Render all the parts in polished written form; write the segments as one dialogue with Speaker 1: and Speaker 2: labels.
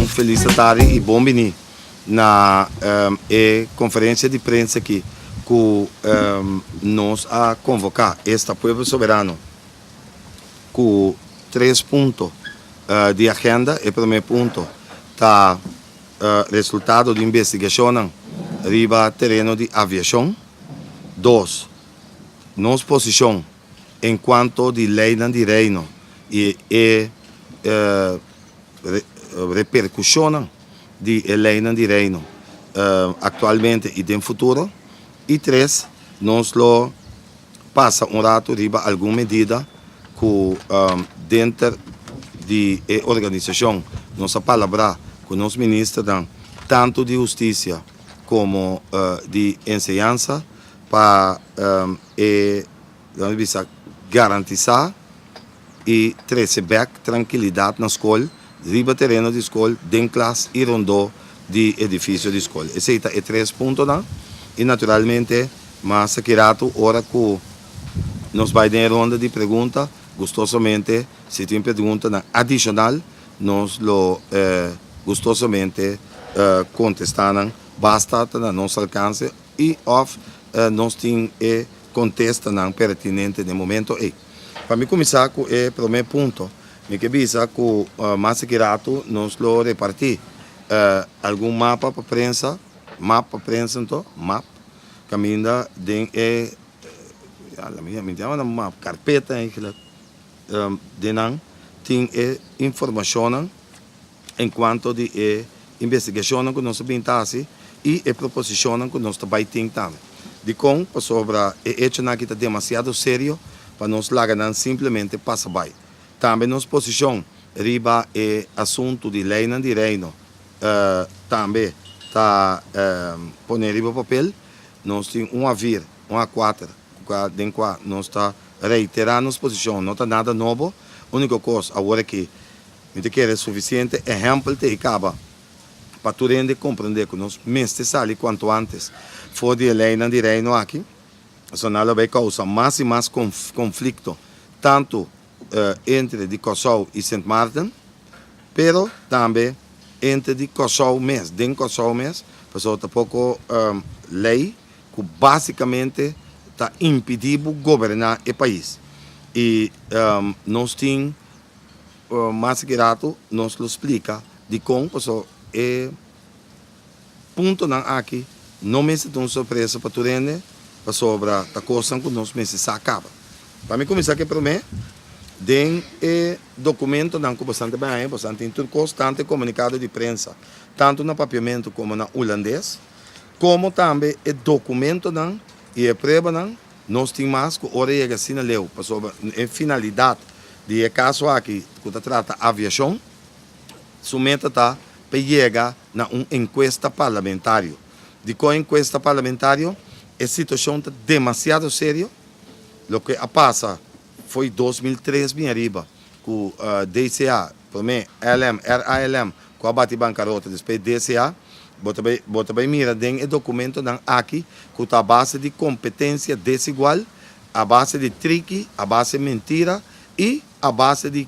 Speaker 1: feliz tarde e bom venir na conferência de imprensa aqui que nos a convocar este povo soberano com 3 pontos de agenda. O primeiro ponto está resultado de investigação riba terreno de aviação. 2, nossa posição enquanto de lei de reino e repercussão de lei de reino atualmente e no futuro. E 3, nós lo passa rato riba alguma medida que dentro de organização nossa palavra com os ministros tanto de justiça como de enseñanza para garantizar e trazer tranquilidade na escola, riba terreno de escola, dentro classe e rondô de edifício de escola. Esse é 3 pontos, e naturalmente, mas que rato, hora que nos vai dar ronda de pergunta, gostosamente, se tem pergunta adicional, nós lo gostosamente contestam, basta na nosso alcance e nós temos contesta pertinente no momento. Para me começar com o primeiro ponto, me que visa que mais que rato nós lo repartir algum mapa para prensa, então, caminha de uma carpeta de tem informação enquanto de investigação que nós bintase e a proposição que nós também temos. De com sobre o hecho que está demasiado sério para nós largar simplesmente passa by. Também nossa posição riba é assunto de lei de reino também está pondo riba papel. Nós temos A4 em qual nós está reiterando nossa posição, não está nada novo. A única coisa agora que me quer é suficiente exemplo de acaba para tu compreender que nós mestre quanto antes for de lei de reino aqui, isso não vai causar mais e mais conflito tanto entre de Kosovo e Sint Maarten, pero também entre de Kosovo mesmo, dentro de Kosovo mesmo, porque tá pouco lei que basicamente está impedindo governar o país. E nós temos mais que rato, nós lo explica de como, porque ponto aqui, não me uma surpresa para tu sobre a coisa que nós meses acaba. Para mim começar aqui primeiro, tem documento que bastante bem, bastante constante comunicado de prensa, tanto no papiamento como no holandês, como também o documento e a prova nós temos mais que hora chega assim na leu, sobre a finalidade de caso aqui que trata aviação, somente está para chegar na uma encuesta parlamentar. De qual encuesta parlamentar, a situação está demasiado séria. O que passa foi 2003 bem arriba, com DCA, primeiro RALM, com a bate bancarrota, depois DCA, bota bem mira, tem o documento aqui, com a base de competência desigual, a base de trick, a base de mentira e a base de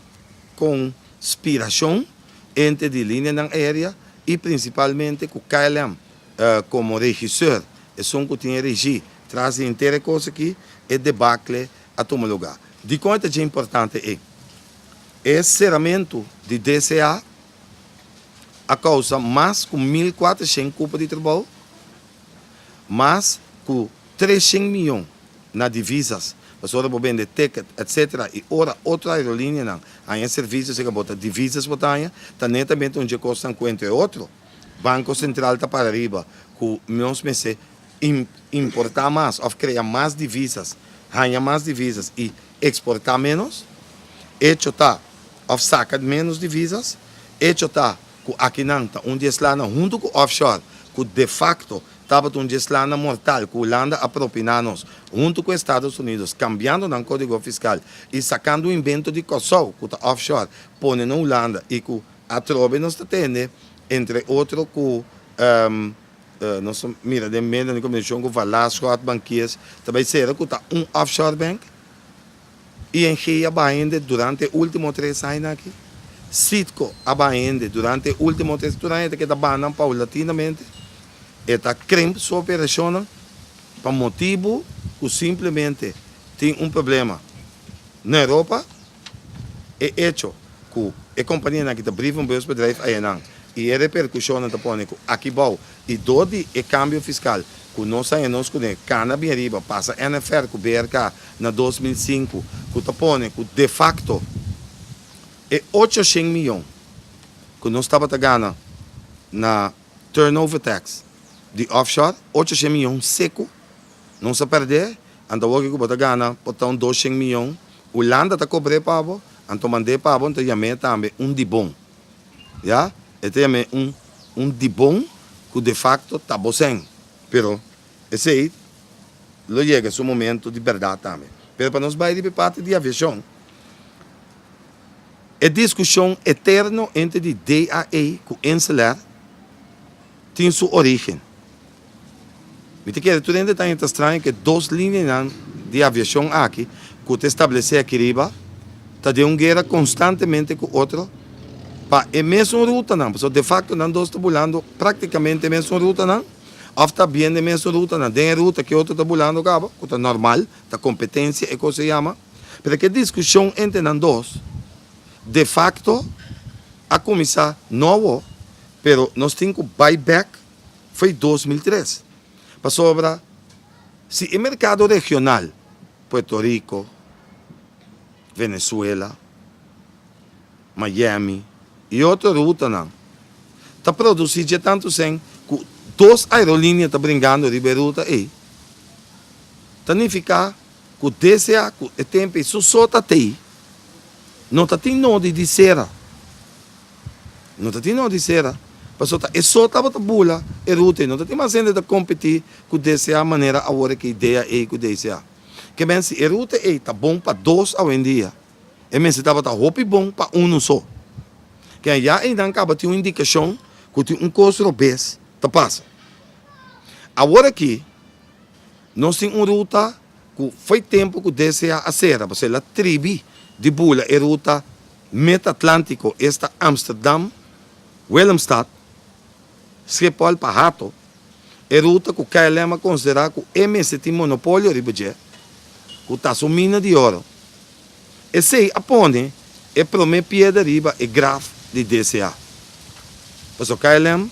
Speaker 1: conspiração entre de linha na área e principalmente com o KLM como regisseur, é som que tinha regi, traz inteira coisa aqui, é debacle a tomar lugar. De quanto é importante esse encerramento de DCA a causa mais com 1.400 culpas de trabalho, mais com 300 milhões na divisas, para hora vender ticket, etc. E outra aerolínea aí serviços que bota divisas botanha, também onde custa enquanto outro. Banco Central está para arriba, que meus meses importar mais, ou criar mais divisas, ganhar mais divisas e exportar menos. Hecho está, ou sacar menos divisas. Hecho está, que aqui não está, onde está junto com offshore, que de facto estava um deslana mortal que a Holanda a propinar-nos, junto com os Estados Unidos, cambiando o código fiscal e sacando o invento de Kosovo, que está offshore, põe na Holanda e que a trobe nos atende, entre outros, que nós mira, de meio da comissão que vai lá, as banquias, também será que está offshore bank, e em que ainda durante os últimos 3 anos aqui, Sitco abaende durante o último tempo durante que abanam paulatinamente eta crimp sua operação para motivo que simplesmente tem problema na Europa é hecho que a companhia que está brief um bedrijf aí não e a repercussão está pondo aqui bom e todo o câmbio fiscal que nós sabemos que cana bem arriba passa NFR com BRK na 2005 que está pondo que de facto é 800 milhões que nós estava ganhando na turnover tax de offshore 800 milhões seco não se perder anda hoje que bota ganha botar 200 milhões Holanda está cobrando para então mandei para então chamei também de bom já este é de bom que de facto está bom pero esse aí lo chega seu momento de verdade também pero para nós vai de parte de aviação a discussão eterna entre de DAA e o Encelar tem sua origem. Me que tu ainda está estranho que duas linhas de aviação aqui que te estabelece aqui riba está de guerra constantemente com outro para a mesma ruta não, porque de facto não dois estão volando praticamente a mesma ruta não, ou está bem a mesma ruta não, tem a ruta que outro está volando cabo, que está normal, está competência é como se chama, mas que discussão entre nós dois de facto, a começar novo, pero nós temos que buyback foi 2003. Para sobra, se o mercado regional, Puerto Rico, Venezuela, Miami e outra ruta não, está produzindo tanto sem que duas aerolíneas estão brincando de ruta aí. Significa que DCA, que o tempo só está aí. Não está tendo nada de cera. Não está tendo nada de cera. É só estava a bula, é ruta. Não está tendo mais ainda de competir com o DCA maneira agora que a ideia é com o DCA. Que bem, se a ruta está bom para dois hoje em dia, é mesmo se estava bom para um só. Que já ainda acaba de uma indicação que tem custo obês, tá passa. Agora aqui, nós temos uma ruta que foi tempo que o DCA a cera, porque ela tribi de bula é ruta meta-atlântico, esta Amsterdam, Willemstad, Schiphol para Hato, é ruta que o KLM considera que o MS tem monopólio de budget, que está sua mina de ouro. Esse aí, apone, é primeira piedra riba é grave de DCA. Mas o KLM,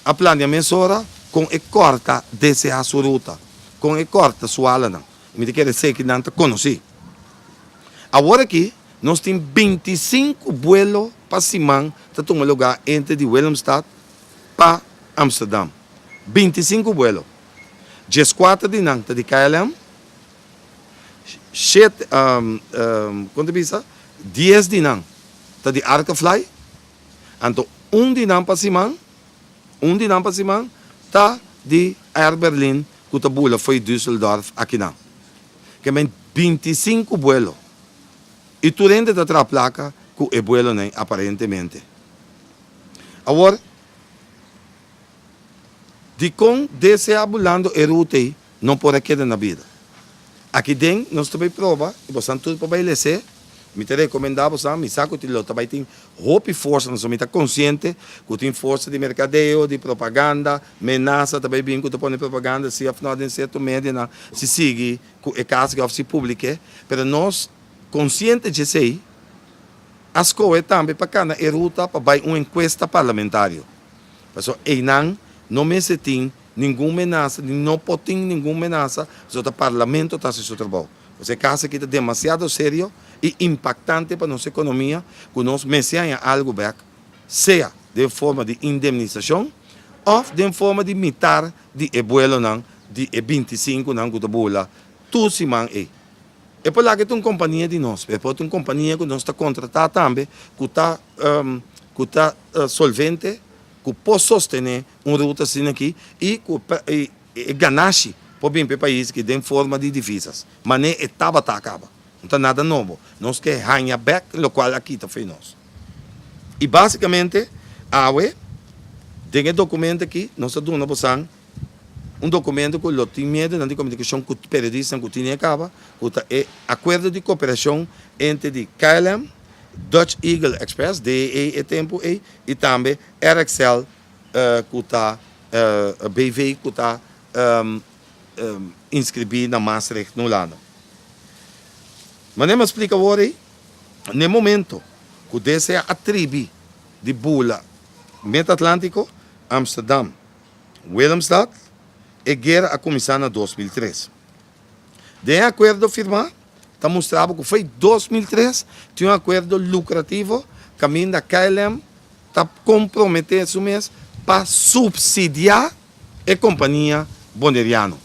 Speaker 1: a planeamento hora, com a corta DCA sua ruta, com a corta sua ala, não. Me quer dizer que não está conhecido. Agora aqui, nós temos 25 vuelos para Simão, que tomam lugar entre de Willemstad para Amsterdam. 25 vuelos. 14 de Nanta de KLM, 7, quanto bisa? 10 de Nanta de Arcafly, então 1 de Nanta para Simão, 1 de Nanta para Simão, está de Air Berlin, que a bula foi Düsseldorf aqui não. Que vem 25 vuelos. E tu rende da placa que é vuelo nem aparentemente. Agora, de com DCA bulando é ruta aí, não pode quedar na vida. Aqui dentro, nós também prova, e você tudo para bailecer, me te recomendava, me saco de lá, também tem roupa e força, nós somos conscientes que tem força de mercadeio, de propaganda, ameaça, também bem que tu põe propaganda, se afinal de certo médio, se sigue, é caso que se publique, mas nós, conscientes de isso, as coisas também para cá, é ruta para uma encuesta parlamentar. Mas não me se tem nenhuma ameaça, não pode ter nenhuma ameaça, só o parlamento está se trabalho. Você caso que é demasiado sério e impactante para a nossa economia, que nós mencionamos algo back, seja de forma de indemnização ou de forma de imitar de vuelo de 25 não que bula, tudo se man é. É por lá que tem uma companhia de nós, é por uma companhia que nós está contratada também, que está solvente, que pode sostener uma ruta assim aqui e ganhar para bem para o país que tem forma de divisas. Mas nem estava acaba. Não está nada novo. Nós queremos ganhar back, o qual aqui está feito nós. E basicamente, tem um documento aqui, nós estamos dando um documento que tem medo de comunicação com o periodista que tinha acaba, que é acordo de cooperação entre de KLM Dutch Eagle Express, DE tempo e também RXL kuta BV kuta inscrever na Maastricht no lado. Mas nem me explica agora, no momento que desse a tribo de Bula, Meta-Atlântico, Amsterdam, Willemstad, e guerra a começar em 2003. De acordo firmado, está mostrado que foi 2003, tinha um acordo lucrativo, caminho da KLM, está comprometendo isso mesmo para subsidiar a companhia Boneriano,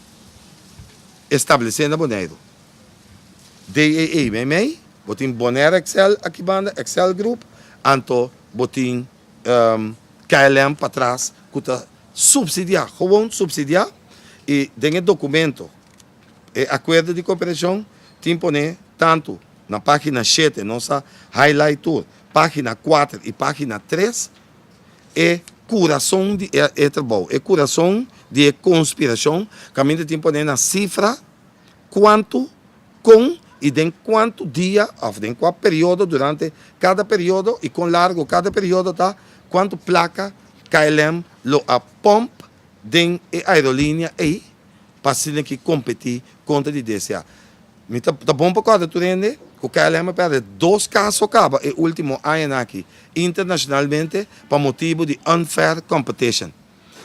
Speaker 1: estabelecendo a Boneiro. DEE, MEI, botin Bonaire Excel aqui banda, Excel Group, anto botin KLM para trás, que está subsidiar, gewoon subsidiar, e tem documento, acordo de cooperação, tem poner tanto na página 7, nossa highlight tour, página 4 e página 3, coração de trabalho, coração de conspiração, caminho tem poner na cifra, quanto, com e de quanto dia, ou de qual período, durante cada período, e com largo cada período, tá, quanto placa KLM lo a pomp de aerolínea aí, para que competir contra a DCA. Tá bom para cada turende, o KLM perde 2 casos acaba e último ano aqui, internacionalmente, para motivo de unfair competition.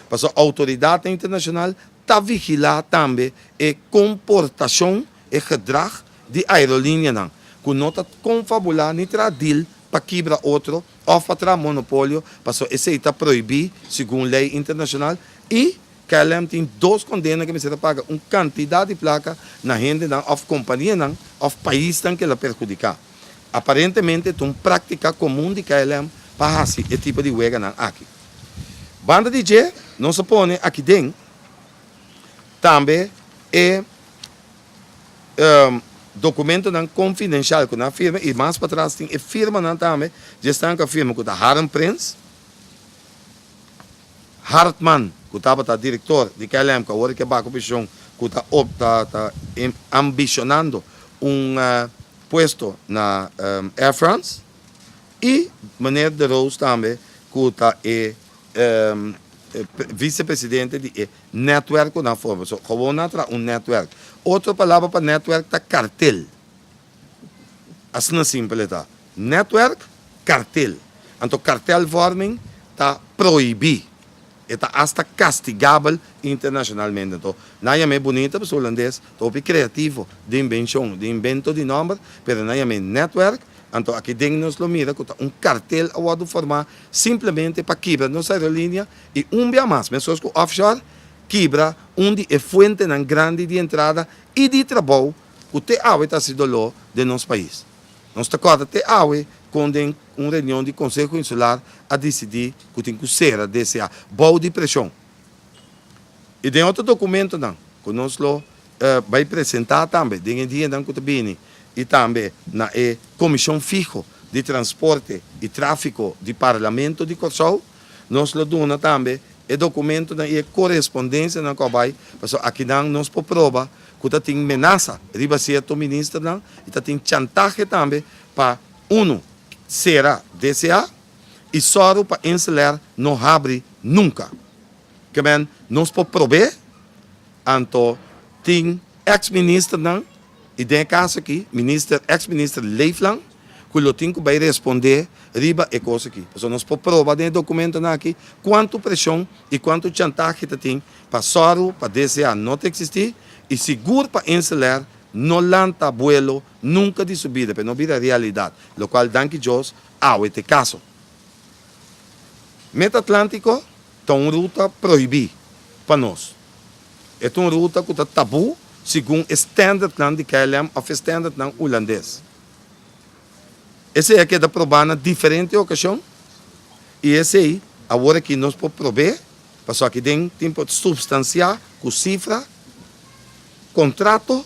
Speaker 1: Para a autoridade internacional está vigilar também a comportação e gedrag de aerolínea não, que não está confabular nem deal para quebrar outro ou para monopólio, para esse está proibido segundo lei internacional e KLM tem 2 condenas que me será paga uma quantidade de placa na gente não, ou companhia não, ou país não que ela perjudicar. Aparentemente, é uma prática comum de KLM para esse tipo de huelga não aqui. Banda DJ não se põe aqui dentro também é documento não confidencial que na firma e mais para trás tem a firma não também já está com a firma que da Harm Prince Hartman que estava tá diretor de KLM que agora que vai com que está ambicionando puesto na Air France e Meneer de Roos também que está vice-presidente de netwerk na forma. So, gewoon netwerk. Outra palavra para netwerk está cartel. Assim simples está. Netwerk, cartel. Então, cartelvorming está proibido. Está hasta castigável internacionalmente. Então, não é bonita para o holandês, é criativo de invenção, de invento de nome, mas não é netwerk. Então, aqui dentro nós lo mira que cartel a formar simplesmente para quebrar nossa aerolínea e dia mais, pessoas que offshore quebra onde é fonte grande de entrada e de trabalho que te está sido lá de nosso país. Nós estamos até com uma reunião de Conselho Insular a decidir que tem que ser a DCA, boa de pressão. E tem outro documento não, que nós vai apresentar também, tem dia que está e também na Comissão Fijo de Transporte e Tráfico do Parlamento de Corsol, nós lo damos também o documento na correspondência na qual vai, porque aqui não nós por prova que tem ameaça, riba certo ministro não, e tem chantagem também para será DCA e só para encelar não abre nunca. Que bem, nós por prover, então tem ex-ministro não, e tem caso aqui, ex-ministro Leifland, que o tem que vai responder riba e coisa aqui. Então, nós podemos provar dentro do documento aqui quanto pressão e quanto chantagem tem para SORU, para DCA não existir e seguro para encelar não lanta vuelo nunca de subida, para não vira realidade. O qual, danke Deus, este caso. Meta-Atlântico é uma ruta proibida para nós. É uma ruta que está tabu, segundo o standard de KLM ou o standard holandês. Esse é que é aprovado em diferentes ocasiões e esse aí, agora que nós podemos prover, para que tem tempo de substanciar com cifra, contrato,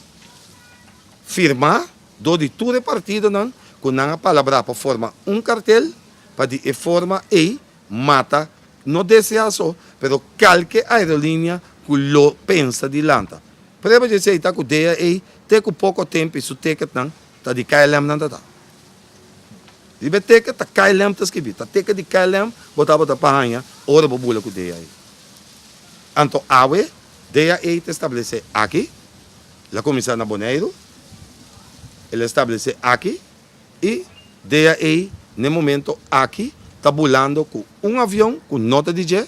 Speaker 1: firmar, do de todo partido, não, com a palavra para formar cartel, para de forma e mata, não deseja só, mas qualquer aerolínea que lo pensa de lanta. Para dizer que a ideia é ter pouco tempo e o ticket não, está de KLM não está. Riba teka ta KLM tas kibi, ta teka di KLM, botava ta pahanha, ora bobula com DEA aí. Anto awe, DEA te estabelece aqui, la comissão na Boneiro, ele estabelece aqui, e DEA no momento aqui, tabulando com avião com nota de G,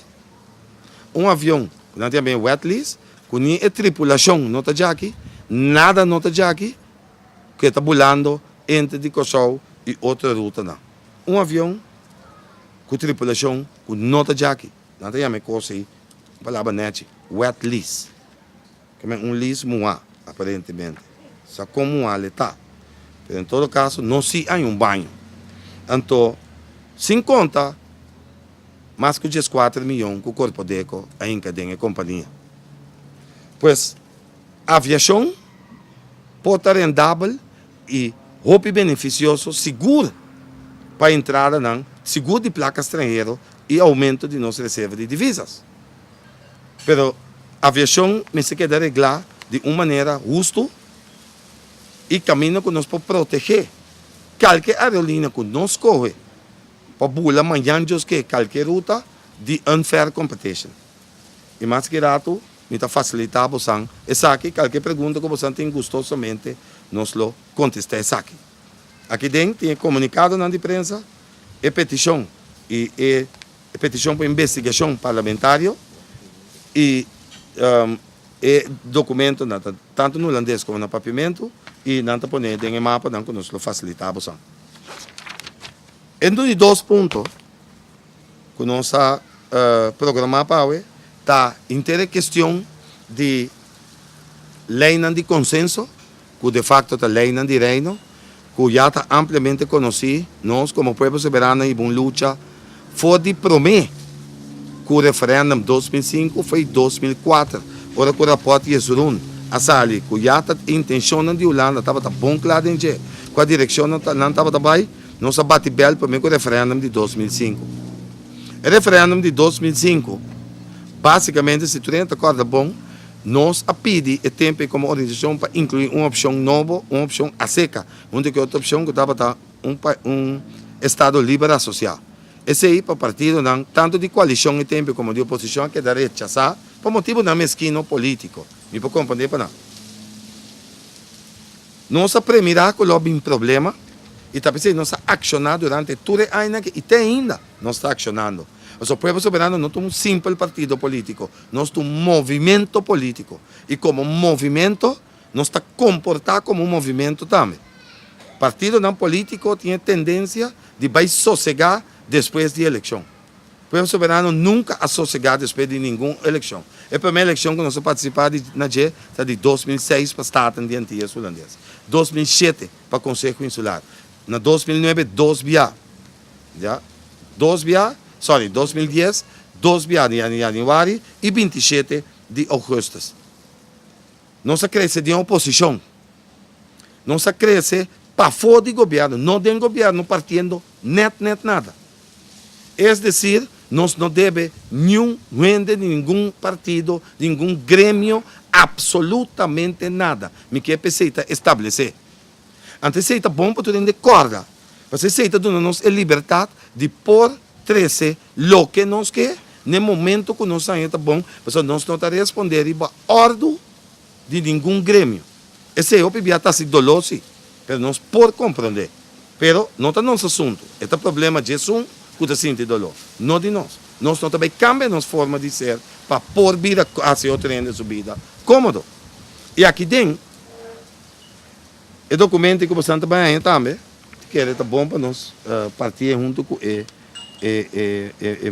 Speaker 1: avião, não tem bem wet list, com a tripulação nota de aqui, nada nota de aqui, que tabulando entre de Kosovo e outra ruta não. Avião com tripulação com nota de aqui, não tem bem coisa aí, palavra net, wet list, que é list moa, aparentemente, só como moa está. Em todo caso, não se há banho. Então, sem conta, mais que 4 milhões que o Corpo Deco ainda tem a companhia. Pois, a aviação pode estar rendável e roupa beneficioso, seguro para a entrada, seguro de placa estrangeira e aumento de nossa reserva de divisas. Pero a aviação me se queda arreglar de uma maneira justa e caminho que nós podemos proteger. Qualquer aerolínea que nós corre, para bula manhãs que qualquer ruta de unfair competition. E mais que rato, me está facilitar você. Essa aqui, qualquer pergunta que você tem gostosamente, nós lo contesta essa aqui. Aqui dentro tem comunicado na imprensa, e petição para investigação parlamentar e documento tanto no holandês como no papimento e não está pondo em mapa que nós lo facilitamos. Então, de 2 pontos que nós programamos para hoje, está inteira questão de lei de consenso, que de facto é lei de reino, que já está amplamente conhecido, nós como povo soberano e uma luta, foi de prometer que o referendo 2005 foi 2004, ora que o rapporto de Jesurun, a sali, que já está a intenção de Holanda, estava bom claro em que a direção não estava também, nós bate bem para o referendo de 2005. O referendo de 2005, basicamente, se tu não acorda bom, nós pedimos o tempo como organização para incluir uma opção nova, uma opção a seca, onde que outra opção que estava Estado livre associado. Esse aí, para o partido, tanto de coalição e tempo como de oposição, que dá rechazar, por motivo não mesquino político. Me pode compreender para não. Nós premirar que houve um problema, e talvez nós accionar durante todo o ano, e até ainda nós está accionando. O povo soberano não é um simples partido político, nós é um movimento político. E como movimento, nós está comportar como um movimento também. Partido não político tem tendência de vai sossegar depois da eleição. O povo soberano nunca a sossegar depois de nenhuma eleição. A primeira eleição que nós participamos na G está de 2006 para o Estado de Antilhas Holandesas, 2007 para o Conselho Insular, na 2009 2 BA, 2010 2 BA de janeiro e 27 de agosto. Nós cresce de oposição, nós cresce para fora do governo, não tem governo partindo nada. É decir, nós não devemos nenhum vender de nenhum partido, de nenhum grêmio, absolutamente nada. Me quer precisa estabelecer. Antes seita bom para tu de corda. Você seita dando-nos a liberdade de pôr 13 lo que nós quer, no momento que nós está bom, mas nós não está responder a ordem de nenhum grêmio. Esse é o que está se doloroso, mas nós por compreender. Pero não está nosso assunto. Este problema de Jesus que está sentindo dolor, não de nós. Nós não também cambiamos nossa forma de ser para pôr vida a seu trem de subida cômodo. E aqui dentro, o documento que você também também, que é bom para nós partir junto com o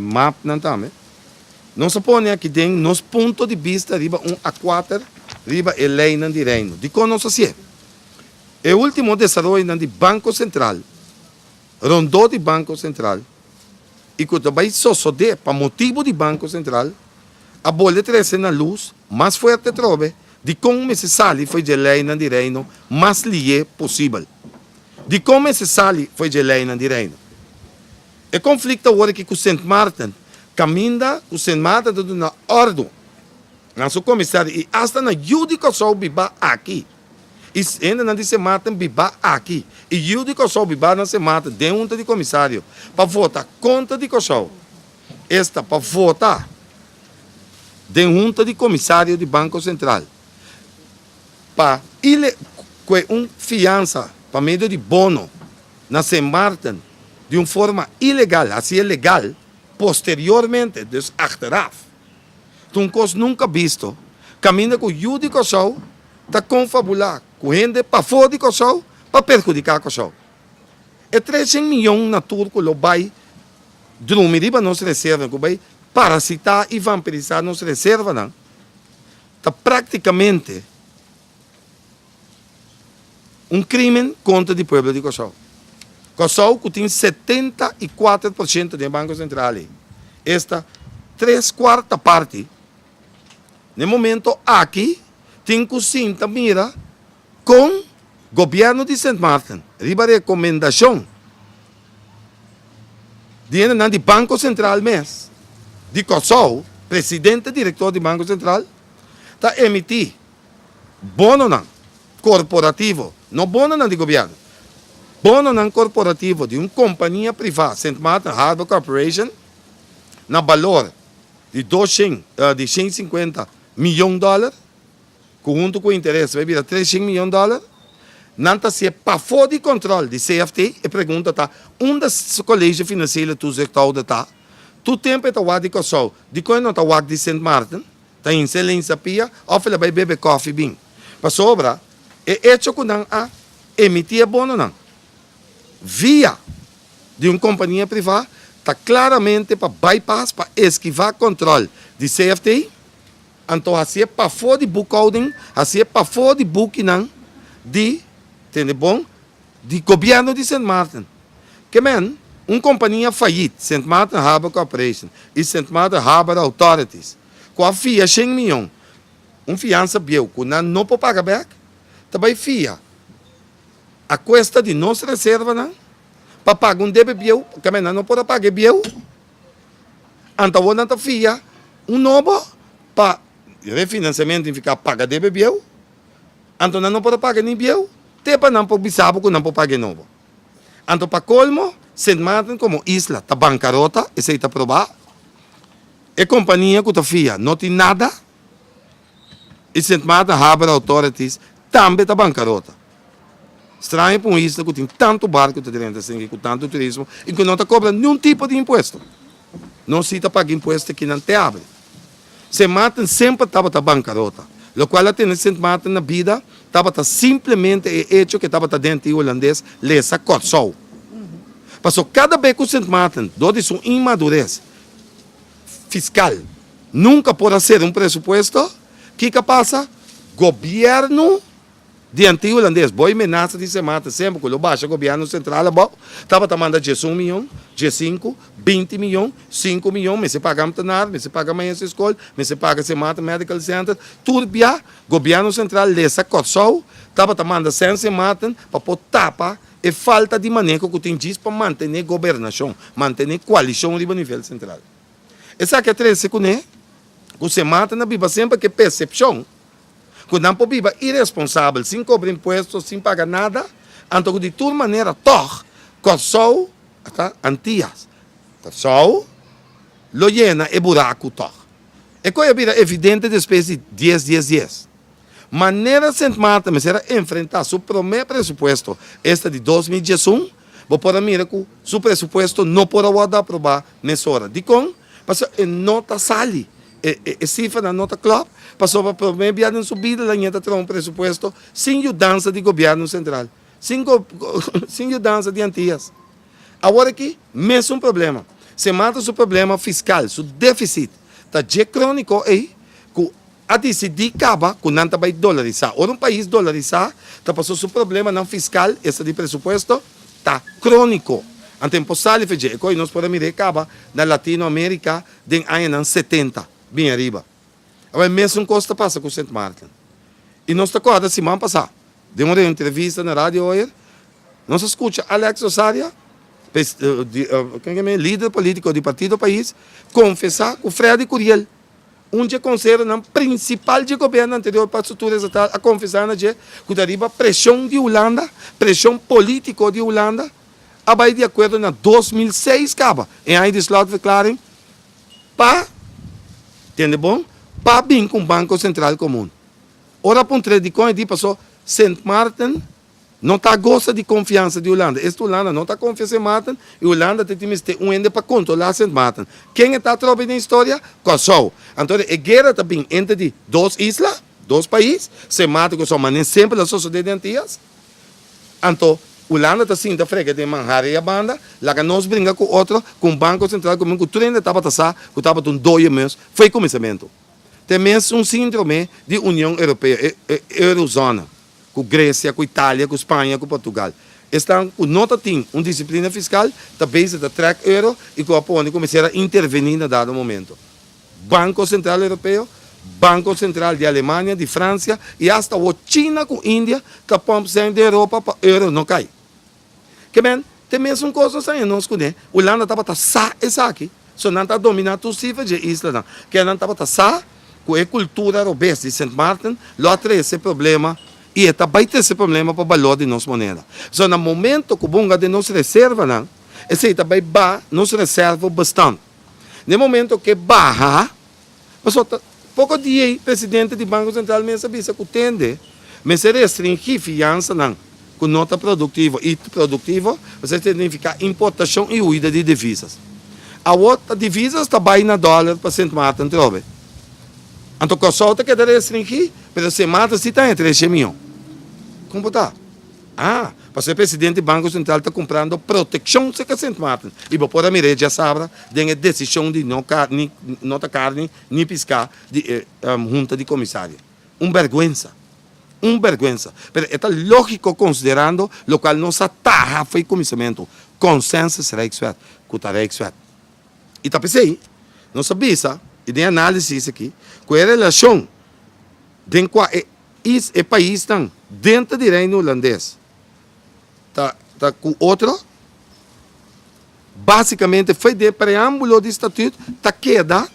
Speaker 1: mapa também. Nós põe aqui dentro, nosso ponto de vista, riba A4, riba a lei de reino. De como nós assim. O último desenvolvimento do Banco Central, rondou do Banco Central, e que também só para motivo do Banco Central, a bolha trazer na luz, mais forte trove, de como se sai foi de lei de reino, mais lié possível. De como se sai foi de lei de reino. O conflito agora que com St. Martin, caminha com St. Martin de uma ordem, nosso comissário, e hasta na judicação viva aqui. E ainda não se mata biba aqui. E eu de Kosovo biba não se mata de junta de comissário para votar contra de Kosovo. Esta para votar de junta de comissário do Banco Central. Para ele com fiança para meio de bono na se Martin de uma forma ilegal, assim é legal, posteriormente, dus achteraf. Toen kost nunca visto, caminha com o de Kosovo, está confabular com gente para fora de Kosovo, para prejudicar Kosovo. E 300 milhões na turco lo vai dormir para nossa reserva, que vai parasitar e vampirizar nossa reserva, não? Está praticamente um crime contra o povo de Kosovo. Kosovo tem 74% do Banco Central. Esta 3/4 parte, no momento aqui, tem que sinta mira com o governo de St. Martin. Riba recomendação de Banco Central mesmo, de Kosovo, presidente e diretor do Banco Central, está emitir bono não, corporativo, não bono não de governo, bono não corporativo de uma companhia privada, St. Martin Harbor Corporation, na valor de 150 milhões de dólares, junto com o interesse, vai virar 300 milhões de dólares, não se é para fora de controle de CFT, e pergunta tá, onde das colégios financeiros tu sector está, tu tempo está o de Kosovo, de quando não está o de St. Martin, está em excelência pia, ou ele vai beber coffee bem. Para sobra, é hecho que não a emitir bono não. Via de uma companhia privada, está claramente para bypass, para esquivar controle de CFT, então assim é para fora de book holding, assim é para fora de book não, de, entende bom, de governo de St. Martin. Que man, uma companhia falhida, St. Martin Harbor Corporation e St. Martin Harbor Authorities, com a FIA 100 milhões, fiança biel, que não pode pagar back, também FIA, a cuesta de nossa reserva, não, para pagar débito biel, que man, não pode pagar biel, então não FIA, novo, para refinanciamento, ficar paga débito biel, então não pode pagar nem biel, tepa não pode bisabo que não pode pagar novo. Então, para colmo, St. Martin como isla está bancarrota, esse está provado. A companhia que está FIA não tem nada, e St. Martin Harbor Authorities também está bancarrota. Estranho para uma isla que tem tanto barco assim, com tanto turismo, e que não está cobrando nenhum tipo de imposto. Não se está pagando imposto que não te abre. St. Martin sempre estava bancarrota. O qual tem St. Martin na vida, estava simplesmente hecho que estava dentro do holandês, lesa Kosovo. Passou cada vez que o St. Martin, de sua imadurez fiscal, nunca pode ser um presupuesto, que passa? Governo de antigo holandês, boi ameaça de St. Martin, sempre que o baixo governo central, estava tomando 1 milhão, 5, 20 milhões, 5 milhões, mas se paga nada, mas se paga amanhã essa escola, mas se paga St. Martin Medical Center, tudo bem, governo central dessa Kosovo, estava tomando St. Martin para pôr tapa e falta de manejo que tem diz para manter governação, manter coalição de nível central. Essa que é 3 segundos, que se mata na Bíblia sempre que percepção, que não pode viver irresponsável, sem cobrar impostos, sem pagar nada, então de toda maneira, Kosovo, Antillas, Kosovo, lo llena e buraco toch. E coisa vira evidente depois de 10. Maneira St. Martin será enfrentar seu primeiro presupuesto, este de 2021, vou poder mirar que seu presupuesto não pode aprovar nessa hora. De com, passou em nota sali, e cifra na nota club, passou para o primeiro dia de subida, lá entra um presupuesto sem ajuda de governo central, sem ajuda de Antillas. Agora aqui, mesmo problema. Se mata seu problema fiscal, seu déficit, está crônico aí, que a decidir acaba com não vai dolarizar. Ou um país dolarizar, está passando seu problema não fiscal, esse de pressuposto, está crônico. Em tempo sali, e coi nós podemos ir acaba na Latinoamérica, de anos 70, bem arriba. Agora, mesmo coisa passa com St. Martin. E nós estamos agora, semana passada, demos uma entrevista na rádio hoje, nós escuta Alex Osaria, líder político do Partido País, confessar com Fred Curiel. onde considera o principal de governo anterior para a estrutura estatal a confessar na que arriba pressão de Holanda, pressão política de Holanda, a vai de acordo na 2006 caba, em aí deslote para, entende bom? Para vir com o Banco Central Comum. Ora, para um trade de coin, passou St. Martin, não está gosta de confiança de Holanda. Esta Holanda não está confiança em Martin, e Holanda tem um ende para controlar St. Martin. Quem está trocando na história? Kosovo. Então, a guerra também entre duas islas, dois países, St. Martin e Kosovo, mas nem sempre as sociedades antigas. Então, Holanda está sim da frega de manjar e a banda, lá que nós brinca com outro, com o Banco Central, com o trem estava taxar, que estava com 2 meses, foi começamento. Tem mesmo um síndrome de União Europeia, Eurozona, com Grécia, com Itália, com Espanha, com Portugal. Estão, não tem uma disciplina fiscal, também se track euro e com a ponte começar a intervenir no dado momento. Banco Central Europeu, Banco Central de Alemanha, de França e até o China com Índia, que põem da Europa para o euro não cai. Que bem, tem mesmo coisas aí, nós conhecemos. A Holanda estava taxar essa aqui, só não está dominando os cifras de isla, não. Que não estava taxar com a cultura robusta de St. Martin, lá traz esse problema, e vai ter esse problema para o valor de nossa moeda. Então, no momento que o bunga de nossa reserva, não, esse também vai, nossa reserva bastante. No momento que barra, pouco dia, o presidente do Banco Central me sabia que tende, mas se restringir fiança, não, com nota produtiva. E produtivo, você significa importação e uida de divisas. A outra divisas está bem na dólar para St. Martin, trobe. Então, o solta que deve restringir, mas St. Martin se está em 3 milhões. Como está? Para ser presidente do Banco Central está comprando proteção se que St. Martin. E por a mire já sabe, tem a decisão de não carne, nem piscar de junta de comissária. Vergüenza. Vergüenza. Mas é lógico considerando o qual nossa taxa foi começamento. Consenso Rijkswet, que Rijkswet. E está pensei, não sabia, e tem análise aqui, qual é a relação de qual é país dentro do reino holandês. Tá com outro, basicamente foi de preâmbulo do estatuto, queda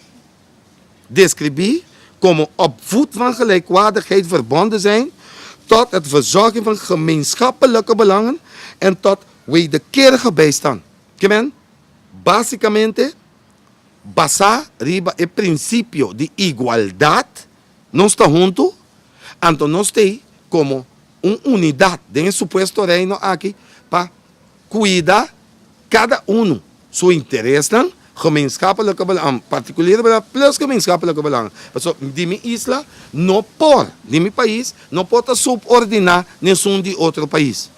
Speaker 1: descrever como op voet van gelijkwaardigheid verbonden zijn tot het verzorgen van gemeenschappelijke belangen en tot wederkerige bijstand. Que basicamente, basar riba o princípio de igualdade, não está junto, então nós temos como uma unidade dentro do suposto reino aqui para cuidar cada um seu interesse, gemeenschappelijke belang, particuliere belang, plus gemeenschappelijke belang. So, de minha isla, não pode, de meu país, não pode subordinar nenhum de outro país.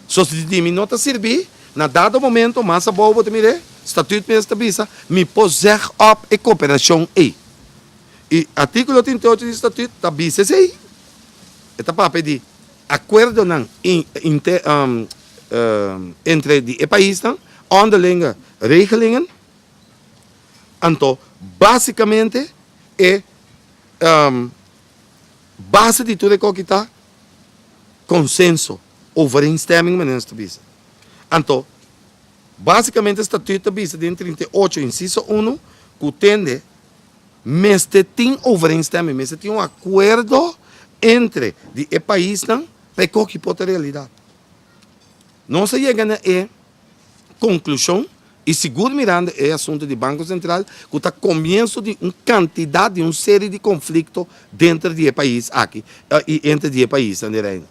Speaker 1: So, se de mim não está servir, na dado momento, mas a boa de mire, estatuto me estabeleça, me poser op a cooperação aí. E artículo 38 do estatuto, está bisa aí. Está para pedir acordo entre de país, onderlinge regelingen. Então, basicamente, é base de tudo que está consenso, overeenstemming met een stabilisme. Então, basicamente, o estatuto visa de 38, inciso 1, que tende, mas tem overeenstemming, mas tem acordo entre o país para que pode realidade. Não se chega a conclusão, e seguro mirando é assunto do Banco Central, que está começo de uma quantidade, de uma série de conflitos dentro do país aqui, e entre o país também.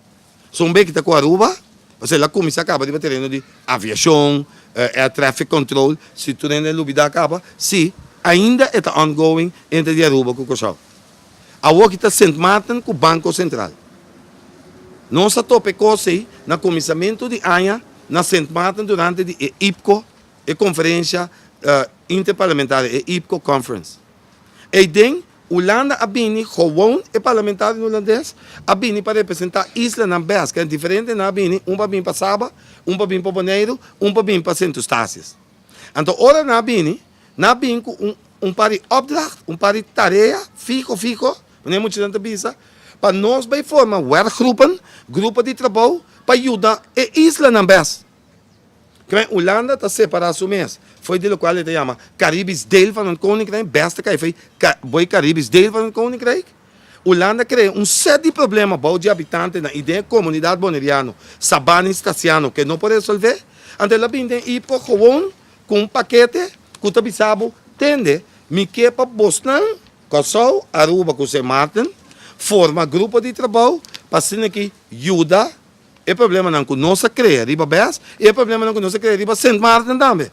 Speaker 1: São bem que está com a Aruba, você lá começa a acabar de terreno de aviação, air traffic control, se tu não dúvida acaba, se ainda está ongoing entre a Aruba com o Kosovo. A outra está St. Martin com o Banco Central. Nós tope coisa no começamento de ano na St. Martin durante a IPCO, a conferência interparlamentar, a IPCO Conference. E tem Holanda a bini gewoon é parlamentar holandês a bini para representar a isla na Bélgica, que é diferente na bini, para vir para Saba, para vir para Bonaire, para vir para Sint Eustatius. Então, ora na bini com pari opdracht, pari tarefa, fico, não muito tanta bisa, para nós vai formar werkgroepen, grupo de trabalho, para ajudar a isla na Bélgica. Que Holanda está separado mês. foi de qual ele chama Caribes deel van het koninkrijk, beste que foi boi Caribes deel van het koninkrijk. Holanda cria série de problemas para os habitantes na ideia comunidade boneriana, Sabana Estaciano, que não pode resolver. Então, ela vem ir para gewoon com paquete, que o bisabo tende, me quer para Boston, Kosovo, Aruba, com Sint Maarten, forma grupo de trabalho, para ser que ajuda. O problema não que nós cria riba Bes, e o problema não que nós cria riba Sint Maarten também.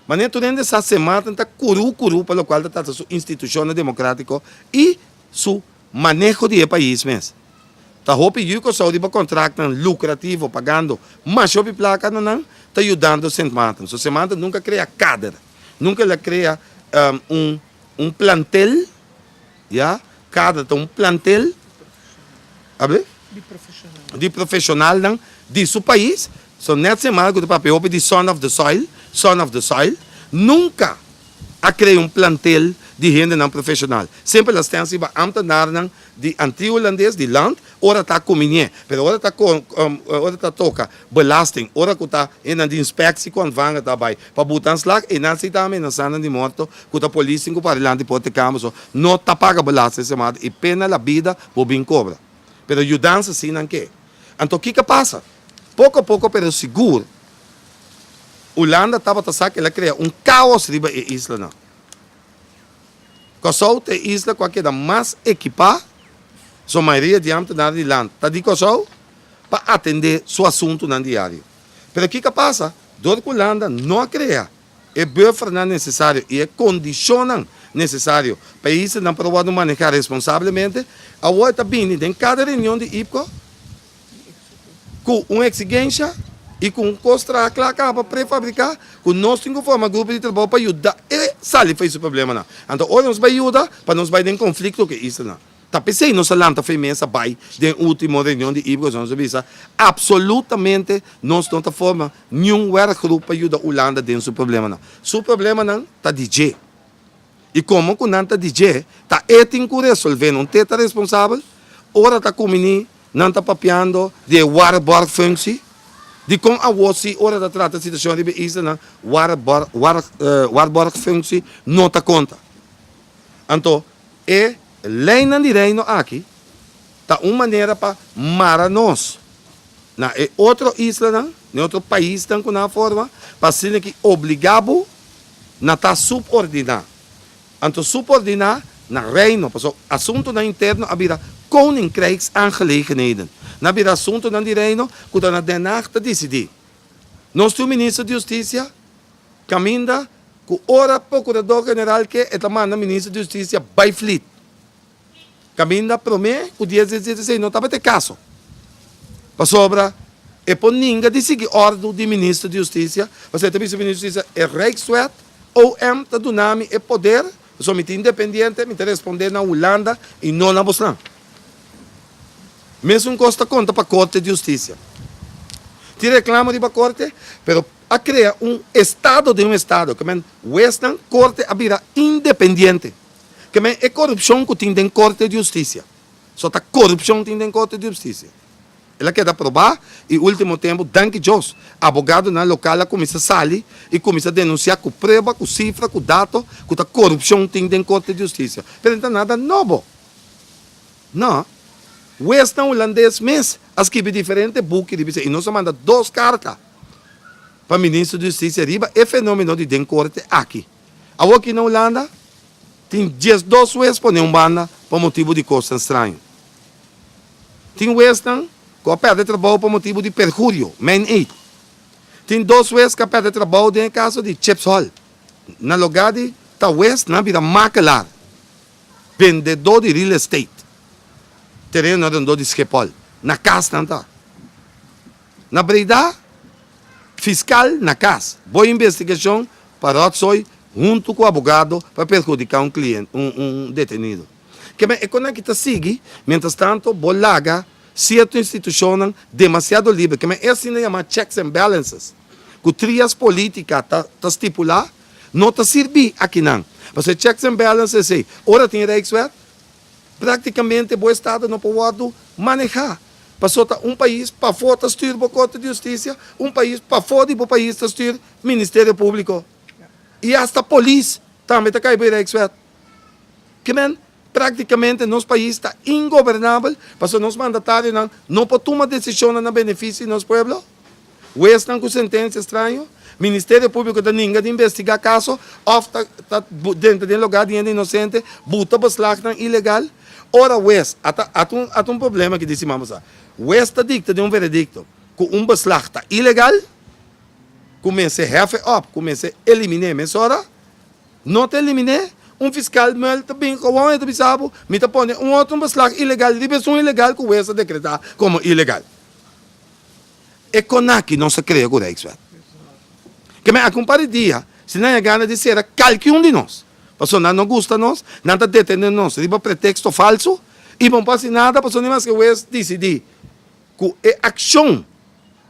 Speaker 1: Mas nem tudo ainda Sint Maarten está curu para o qual está sua instituição democrática e seu manejo de país mesmo. Tá roupa e que só de contrato lucrativo pagando, mas o placa não está ajudando Sint Maarten. So Sint Maarten nunca cria cadre, nunca ela cria plantel, já, cadre um plantel, abre? De profissional de seu país. So net sem mal que o papel de son of the soil, nunca a criar plantel de gente não profissional. Sempre elas têm sido ambtenaar de antigo holandês, de land, ora está cominhe, pero ora está toca belasting, ora que está em de inspectie quando vanga daarbij. Para botar slag, e não se também na sana de morto, que a polícia para lá de porte câmara, não está paga belasting, e pena a vida, por bem cobra. Pero ajudança sim não quer. Então, o que passa? Pouco a pouco, pero seguro, Holanda estava a que ela cria caos riba a isla. Não. Kosovo é a isla que é mais equipada, a maioria de ambtenares de land. Está de Kosovo para atender seu assunto no diário. Pero o que passa? Dor que Holanda não cria o buffer necessário e a condição necessário para isso não pode manejar responsavelmente. Agora está vindo em cada reunião de IPCO com uma exigência e com um custo para pré-fabricar, com nós temos forma grupo de trabalho para ajudar. E sale fez o problema não. Então, ou nos vai ajudar para nos vai ter conflito que isso não. Tá pensei nossa lanta foi mesa vai de última reunião de IPCO, nós visa absolutamente nós não tá forma nenhum grupo para ajudar a Holanda dentro do problema não. Seu problema não tá DJ. E como com nanta DJ, tá ético resolvendo, não tem responsável, ora tá comigo, não está papiando de waarborgfunctie. Die kon aan woord ora dat trata situação de isso na waarborgfunctie nota conta. Então, lei de reino aqui tá uma maneira para maranos na outra isla na outro país tan com na forma para ser que obrigado na tá subordinar. Então subordinar na reino, passou assunto na interno abira koninkrijksaangelegenheden. Na bir assunto na reino, que na Den Haag te decidir. Nosso ministro de Justiça caminha com ora procurador-geral que é também ministro de Justiça by fleet. Caminha promete que o dia 16 não estava ter caso. Para sobra, e por ninguém de seguir ordem do ministro de Justiça, você também o ministro de Justiça é Rijkswet, OM, está do nome e poder, sou independente, me responder na Holanda e não na Bosnia. Mesmo custa conta para a Corte de Justiça. Te reclamo de a Corte, pero a criar Estado de Estado, que é Western Corte abira independente. Que é corrupção que tem em Corte de Justiça. Só está corrupção que tem em Corte de Justiça. Ela quer aprovar e, último tempo, danke Deus, advogado na local começa a sair e começa a denunciar com prova, com cifra, com dado, que a corrupção tem em Corte de Justiça. Mas não é nada novo. Não. Western holandês mesmo, as que é diferente, book, e nós manda 2 cartas para o ministro de Justiça, riba, é fenômeno de den corte aqui. Aqui na Holanda, tem 2 vezes para não banda por motivo de coisa estranha. Tem Western, que perde trabalho por motivo de perjúrio, main aid. Tem 2 vezes que perde trabalho em caso de Chips Hall. Na lugar de West, na vida maquilar, vendedor de real estate. Terreno onde de Schepol. Na casa não está. Na verdade, fiscal na casa. Boa investigação para o soy junto com o advogado para perjudicar um cliente, um detenido. Que é quando que está sigue, mientras tanto, bolaga certa instituição demasiado livre, que é assim que chama checks and balances. Que trias políticas está estipular, não está servir aqui não. Porque checks and balances é, ora tem Rijkswet, praticamente o Estado não pode manejar. Passou país para fora styr a Corte de Justiça, país para fora do país styr Ministério Público. E hasta a polícia também está caindo em Rexwet. Que men, praticamente nosso país está ingovernável, porque nosso mandatário não pode tomar decisão na benefício do nosso povo. O estão com sentença estranha. Ministério Público da ninguém de investigar caso, ou está dentro de lugar de gente inocente, buta beslag ilegal. Ora, o West, há um problema que dizemos. O West está dicta de um veredicto, que beslag está ilegal, comece a refe up, comece a eliminar, mas ora, não te eliminar, fiscal mal também, com o outro bisabo, me está pondo outro beslag ilegal, liberação ilegal, que o West decretar como ilegal. E com aqui não se cria correto. Que me acompanhe dia, se não é gana de ser qualquer um de nós. Porque não gosta de nós, não está detendo nós, riba pretexto falso, e não passa nada, porque não é que o ex decidir que a ação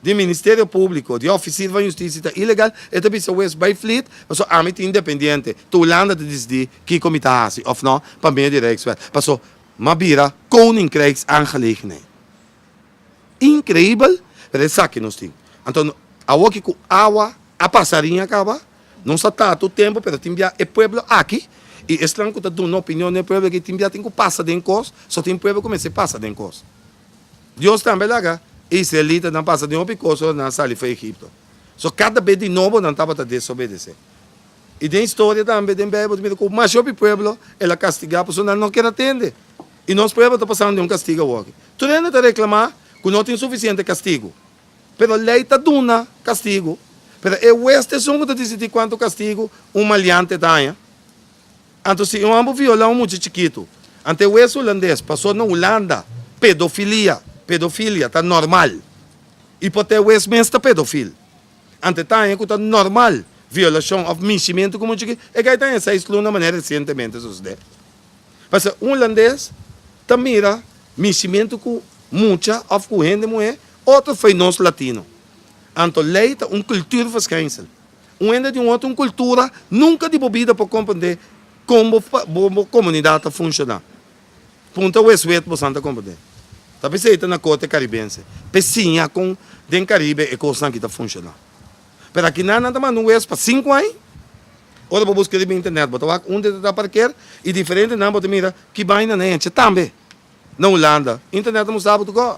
Speaker 1: do Ministério Público, de Oficina de Justiça está ilegal, e também se o ex vai flit, porque a âmbito independente, tu landa de decidir que comité hace, ou não, para mim é direito. Porque Mabira, Koninkrijks aangelegenheid. Incrível, mas é isso que nós temos. Então, a que com água, a passarinha acaba, não está tanto tempo, mas tem o povo aqui, e estranho que está dando opinião do povo que tem que passar de coisa, só tem povo que começa a passar de coisa. Deus também lá, israelita não passa de uma coisa na sala para Egito. Só cada vez de novo não estava a desobedecer. E tem história também, tem Bíblia, que o maior povo, ela castigar, porque não quer atender. E nosso povo está passando de um castigo hoje. Tu não está reclamar que não tem suficiente castigo. Mas a lei está dando castigo. Pero o Oeste é um que decide quanto castigo maliante tem. Então, se um homem viola muito chiquito, ante o Oeste holandês passou na Holanda, pedofilia está normal. E pode o Oeste mesmo está pedofil. Ante tem que está normal, violação ou mentimento como chiquito, e que tem essa exclusão de maneira recentemente suceder. Mas um holandês também mira mentimento com muita ou com gente mulher, outro foi nós latino. Então, lei é uma cultura verschijnsel. Ende de outra cultura nunca de bebida para compreender como a comunidade funciona. Ponto o eswet para você compreender. Tá pensando na costa caribense. Pecinha com den Caribe e coisa que está funcionando. Mas aqui nada mais não é para 5 anos. Ora para buscar na internet, botar onde está parquear e diferente não botar mira que vai na gente também. Na Holanda, internet não sabe do que.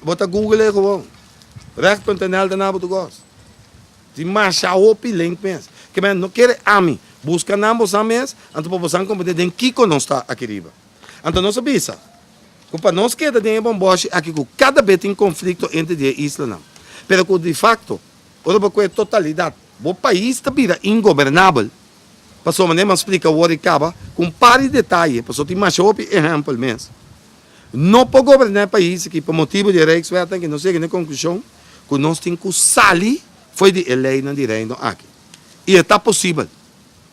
Speaker 1: Bota Google é gewoon. Recht.nl de nabo do gosto. De marcha op link pensa. Que men não quer a mim. Busca nambos a mes, então para você compreender em que não está aqui riba. Então nós sabemos. Para nós queda de bomboche aqui com cada vez tem conflito entre a isla não. Pero que de facto, ora para a totalidade, o país está vira ingovernável. Passou maneira explica o que acaba com pare detalhe, passou tem marcha op exemplo mesmo. Não pode governar o país que por motivo de Rijkswet que não chega na conclusão que nós temos que sair foi de eleito de reino aqui. E está possível.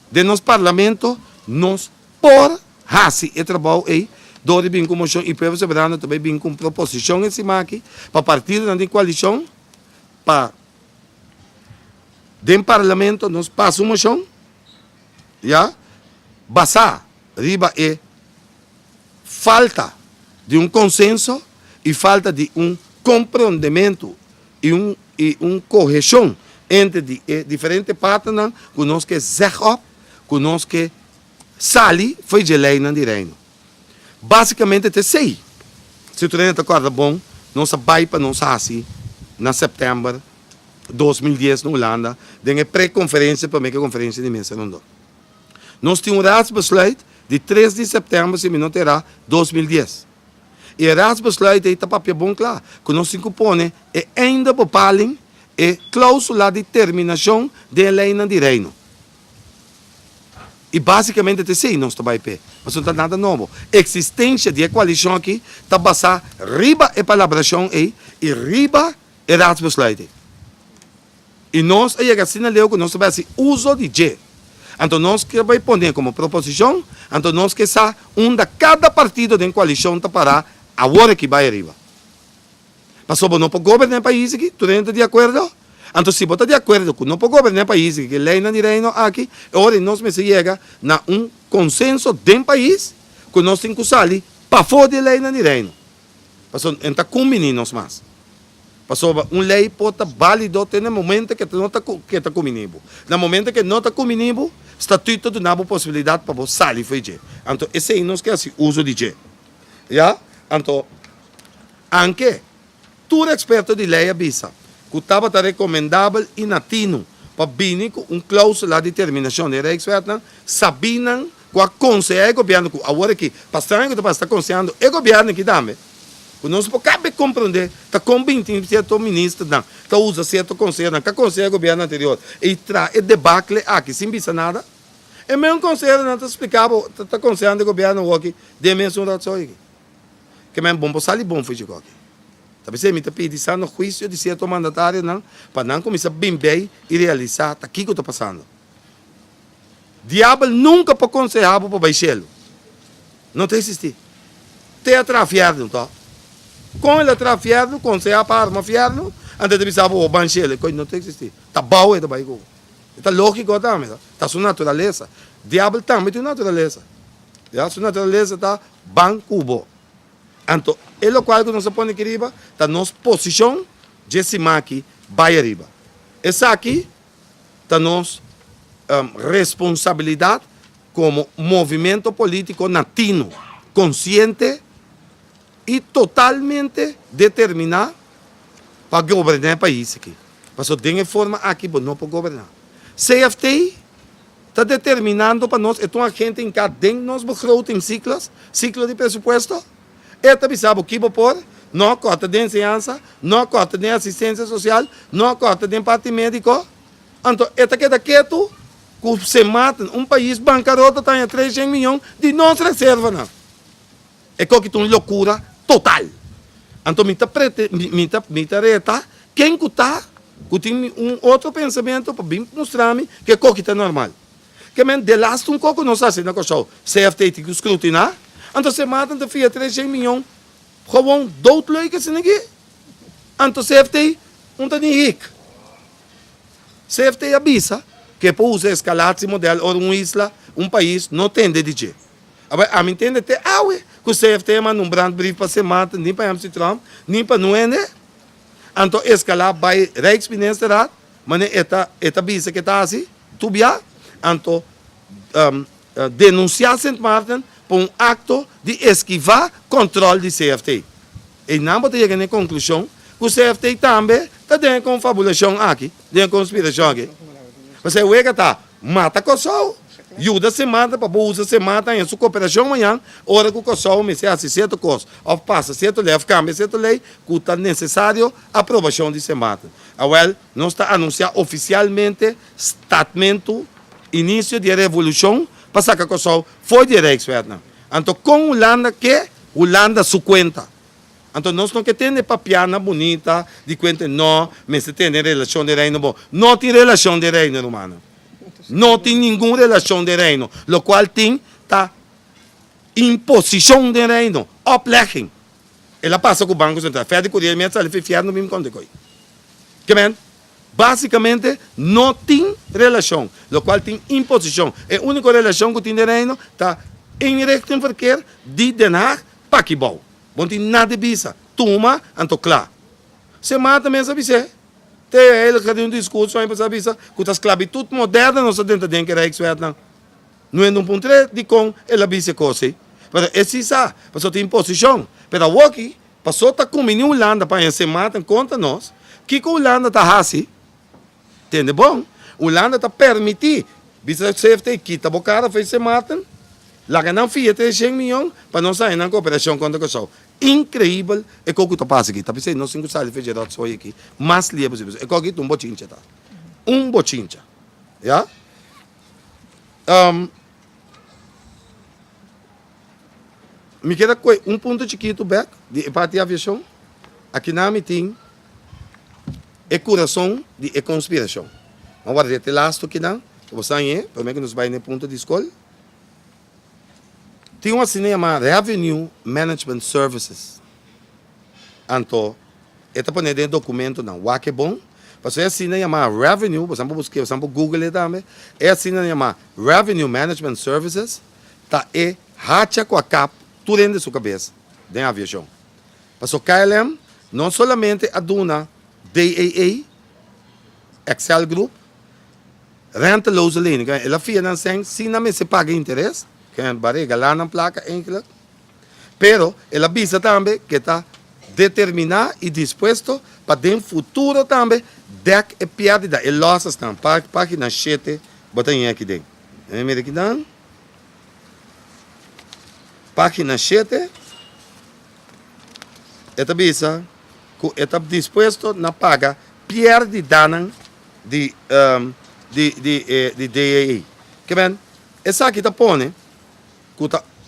Speaker 1: De nosso parlamento, nós por fazer o trabalho aí, do bem com moção e povo soberano também bem com proposição em cima aqui, para partir da coalição, para do parlamento nós passamos moção, já, basar, riba é falta de um consenso e falta de um compreendimento e correção entre diferentes partes que nós que zeggen que nós que sali foi de lei de reino. Basicamente, te sei. Se tu não está bom, nós vai para nós assim, na setembro de 2010 na Holanda, tem uma pré-conferência para a conferência de mesa não. Nós temos um raadsbesluit de 3 de setembro, se não terá 2010. E o raadsbesluit está papel bom claro, que nós temos que pôr é ainda bepaling e cláusula de terminação da lei de reino. E basicamente, te sei, não está bem pé. Mas não está nada novo. A existência de coalição aqui está basada riba a palabração e riba a raadsbesluit. E nós, aí a Cina leu que nós vai fazer uso de G. Então nós que vai pôr como proposição, então nós que sa onde cada partido da coalição está para a hora que vai arriba. Mas só não pode governar o país aqui, tu não está de acordo? Então se você está de acordo que não pode governar o país aqui, que lei não de reino aqui, agora nós me chega a consenso do país que nós temos que sair para fora da lei não de reino. Mas então combinamos mais. Passou lei pode válido até no momento que não está comigo. No momento que não está comigo, estatuto dá a possibilidade para você sair fazer. Então, esse aí não esquece uso de G. Já? Então, anche, tu experto de lei avisa que estava recomendável e natino para vir com cláusula de terminação de Rijkswet, sabendo que a conselho do governo, agora que pastor que está aconselhando, é o governo que dá. Não se pode compreender, está convencido certo ministro, está usa certo conselho, que conselho do governo anterior, e traz debacle aqui, sem pensar nada. E mesmo conselho não está explicando, está aconselhando o governo aqui, de mesmo razão aqui. Que é bom para sair bom foi aqui. Talvez me está pedindo no juízo de certo mandatário, para não começar bem e realizar o que está passando. Diabo nunca pode aconselhar para baixá-lo. Não tem existir. Tem atrafiado, tá? Com ele atrafiado, aconselhar para arma fiado, antes de pensar para baixá-lo, não tem existir. Está bom, está bem. Está lógico também, está sua natureza. Diabo também tem natureza. Sua natureza está bancubo. Então, é o qual que nós põe aqui riba, está nossa posição de cima aqui, vai arriba. Essa aqui está nossa responsabilidade como movimento político latino, consciente e totalmente determinado para governar o país aqui. Porque tem forma aqui, mas não para governar. CFT está determinando para nós, é uma gente em cada nós begroting ciclo de presupuesto. Esta bisabo que por não cota de ensinança, não cota de assistência social, não cota de parte médico. Então, esta queda quieto, que se mata país bancarrota tem 300 milhões de nossa reserva. Não. É que é uma loucura total. Então, me reta, quem está, que tem outro pensamento para mostrar-me que é normal. Que de last coco não sabe na coisa, CFT tem que escrutinar. Então se matam de fia 300 milhões, gewoon doodleuk is in aqui. Então CFT não está nem rico. CFT avisa que para usar escalate modelo ou isla, país não tem de dizer. A mim entende até que o CFT manda brandbrief para se matar, nem para Amsterdam, nem para Nuene. Então escalar vai Rijksministerraad, mas esta visa que está assim, tubia, então denunciar Sint Maarten por acto de esquivar controle de CFT. E não pode chegar na conclusão que o CFT também está dentro de confabulação aqui, dentro de conspiração aqui. Você vê que está, mata Kosovo, ajuda se mata, para usa se mata, em sua cooperação amanhã, hora que o Kosovo me se certo coisa, ou passa certo lei, cambia certo lei, que está necessário a aprovação de se mata. Well, não está anunciado oficialmente, statement, início de revolução, para que Kosovo foi de Rijkswet. Então, com Holanda, Holanda su conta. Então, nós não temos papiana bonita, de conta, não, mas se tem relação de reino bom. Não tem relação de reino, humano. Não tem nenhuma relação de reino. O qual tem imposição de reino, oplegging. Ela passa com o Banco Central. Fede com ele, mas ele foi fiado no mesmo conta. Que bem? Basicamente, não tem relação, o qual tem imposição. É a única relação que tem de reino, está em rechten verkeer de Den Haag para Kibau. Não tem nada de visa. Toma, então claro. Se mata mesmo, você. Tem ele que tem discurso, aí para visa, que a esclavitud moderna não se dentro de que Rijkswet não. Não é um ponto de com ela visa coisa. Mas é isso, porque tem imposição. Mas aqui, passou a comer Holanda para se matar contra nós, que a Holanda está assim. Entende bom? Holanda está permitindo, visa CFT quita a boca, fez se matam, lá que não fia 300 milhões para não sair na cooperação contra o Kosovo. Incrível é o que está passando aqui. Está pensando, não sei se você fez gerado só aqui, mas livre possível. É que aqui um bochincha, tá? Um bochincha. Já? Me queda ponto chiquito back de parte de aviação. Aqui na tem é coração de conspiração. Vamos ver até last aqui não. Você aí, para mim que nos vai no ponto de escola. Tem uma assim chamada Revenue Management Services. Então, esta põe dentro do documento não. O que é bom? Você assim chamada Revenue, você pode buscar, você pode Google também. É assim chamada Revenue Management Services. Tá é racha com a capa tudo dentro da sua cabeça, dentro da aviação. Para o KLM não somente aduna DAA, Excel Group, renteloze leningen. Ela via dan zijn, sina me se paga interesse, que é barriga lá na placa eigenlijk. Pero ela avisa também que está determinado e disposto para dentro futuro também dek e pérdida e losses tam. Página 7, bota em aqui dentro. Mira aqui dan. Página 7. Esta avisa que está disposto na paga pérdida de DAA. Que bem, essa aqui está pone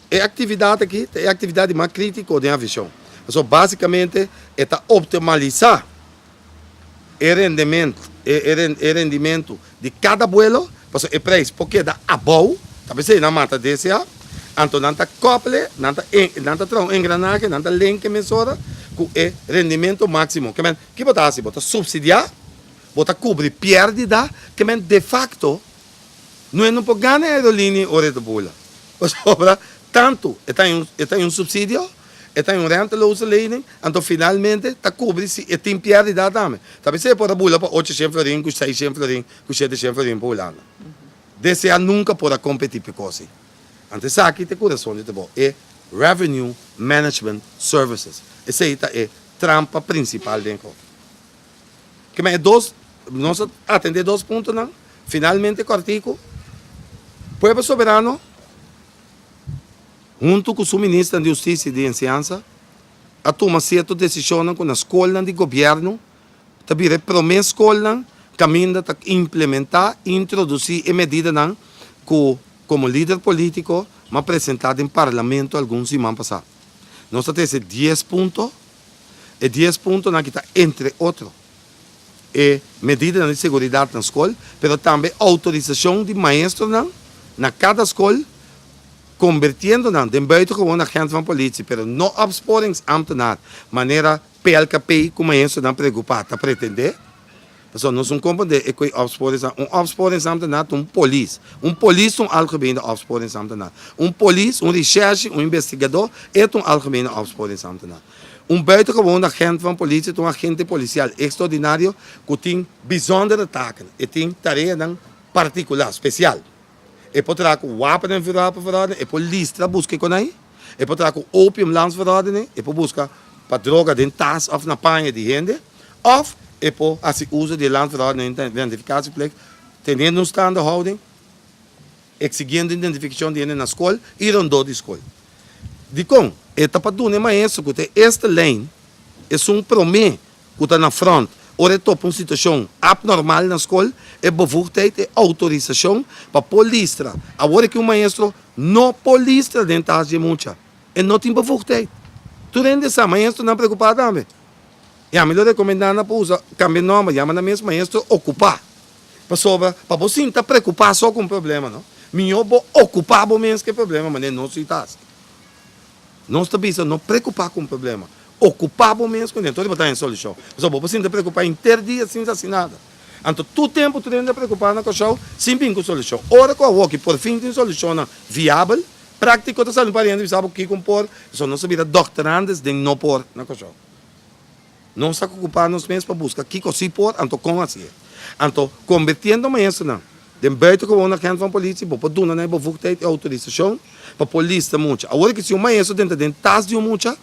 Speaker 1: é atividade aqui, é atividade mais crítica da visão. Então, basicamente, é optimizar o rendimento de cada vuelo, é preço, porque dá a boa, talvez na mata desse ano, então não está couple, não está engrenagem, não está link emissora, com o rendimento máximo. Que botar assim, botar subsidiar, botar cobrir pérdida, que de facto, não é não pode ganhar a aerolínea ou a bula. Sobra tanto, tem subsídio, tem renteloze lening, então finalmente está cobre se tem pérdida também. Talvez você pode bula para 800 florin, com 600 florin, com 700 florin por ano. Desse ano nunca pode competir com coisa. Então isso aqui tem coração de bom. É Revenue Management Services. Essa aí é a trampa principal dentro. Que é nós atender 2 pontos, não? Finalmente, o artigo, Pueblo Soberano, junto com o ministro de Justiça e de Enseñanza, a tomar certas decisões com a escola de governo, também promessa escola, caminho para implementar e introduzir medidas que, como líder político, me apresentado em parlamento alguns semanas passadas. Nós temos 10 pontos, e 10 pontos que está entre outros. Medidas de segurança na escola, mas também autorização de maestros na cada escola, convertindo-nos em buitengewoon agente van politie, pero no opsporingsambtenaar, maneira PLKP como maestro não preocupado, pretender. Então, nós não compreendemos que opsporingsambtenaar é police, algemene opsporingsambtenaar. Police, recherche, investigador, é algemene opsporingsambtenaar. Buitengewoon agent van politie, een agente policial extraordinário que tem bijzondere taken, tem tarefa particular, especial. Pode trazer wapen en vuurwapenverordening, pode listra buscar com aí, pode trazer opiumlandsverordening, pode buscar para droga de tas of na panha de gente, of pode assim uso de landverordening identificatieplicht, tendo staande houding, exigindo identificação de gente na escola e rondou de escola. De com, para doen maestro que esta lei é promê que está na frente, ou top uma situação abnormal na escola, bevoegdheid e autorização para polistra. Agora que maestro não polistra dentro de muita, não tem bevoegdheid. Tu rende essa maestro não preocupado também. E a melhor recomendada para usar, cambiar nome, chama na mesma maestro ocupar. Para você não estar preocupado só com o problema, não? Melhor ocupar o mesmo que o problema, mas não se está. Não está pensando, não preocupar com o problema. Ocupar o mesmo com ele. Então, ele botar em solução. Só você não preocupar em ter dias sem fazer nada. Então, todo tempo tu tem que preocupar na questão, sempre com solução. Ora, com a que por fim tem solução viável, prático, está sendo pariente, sabe o que compor, só não se vira doctorantes de não pôr na questão. Não está ocupando nos mesmos para buscar o que se pôr, então, como assim? Então, convertendo isso, não. De buitengewoon agent van politie, para doen na bevoegdheid e autorização, para polícia muito. Agora que se maestro dentro de tas de muito,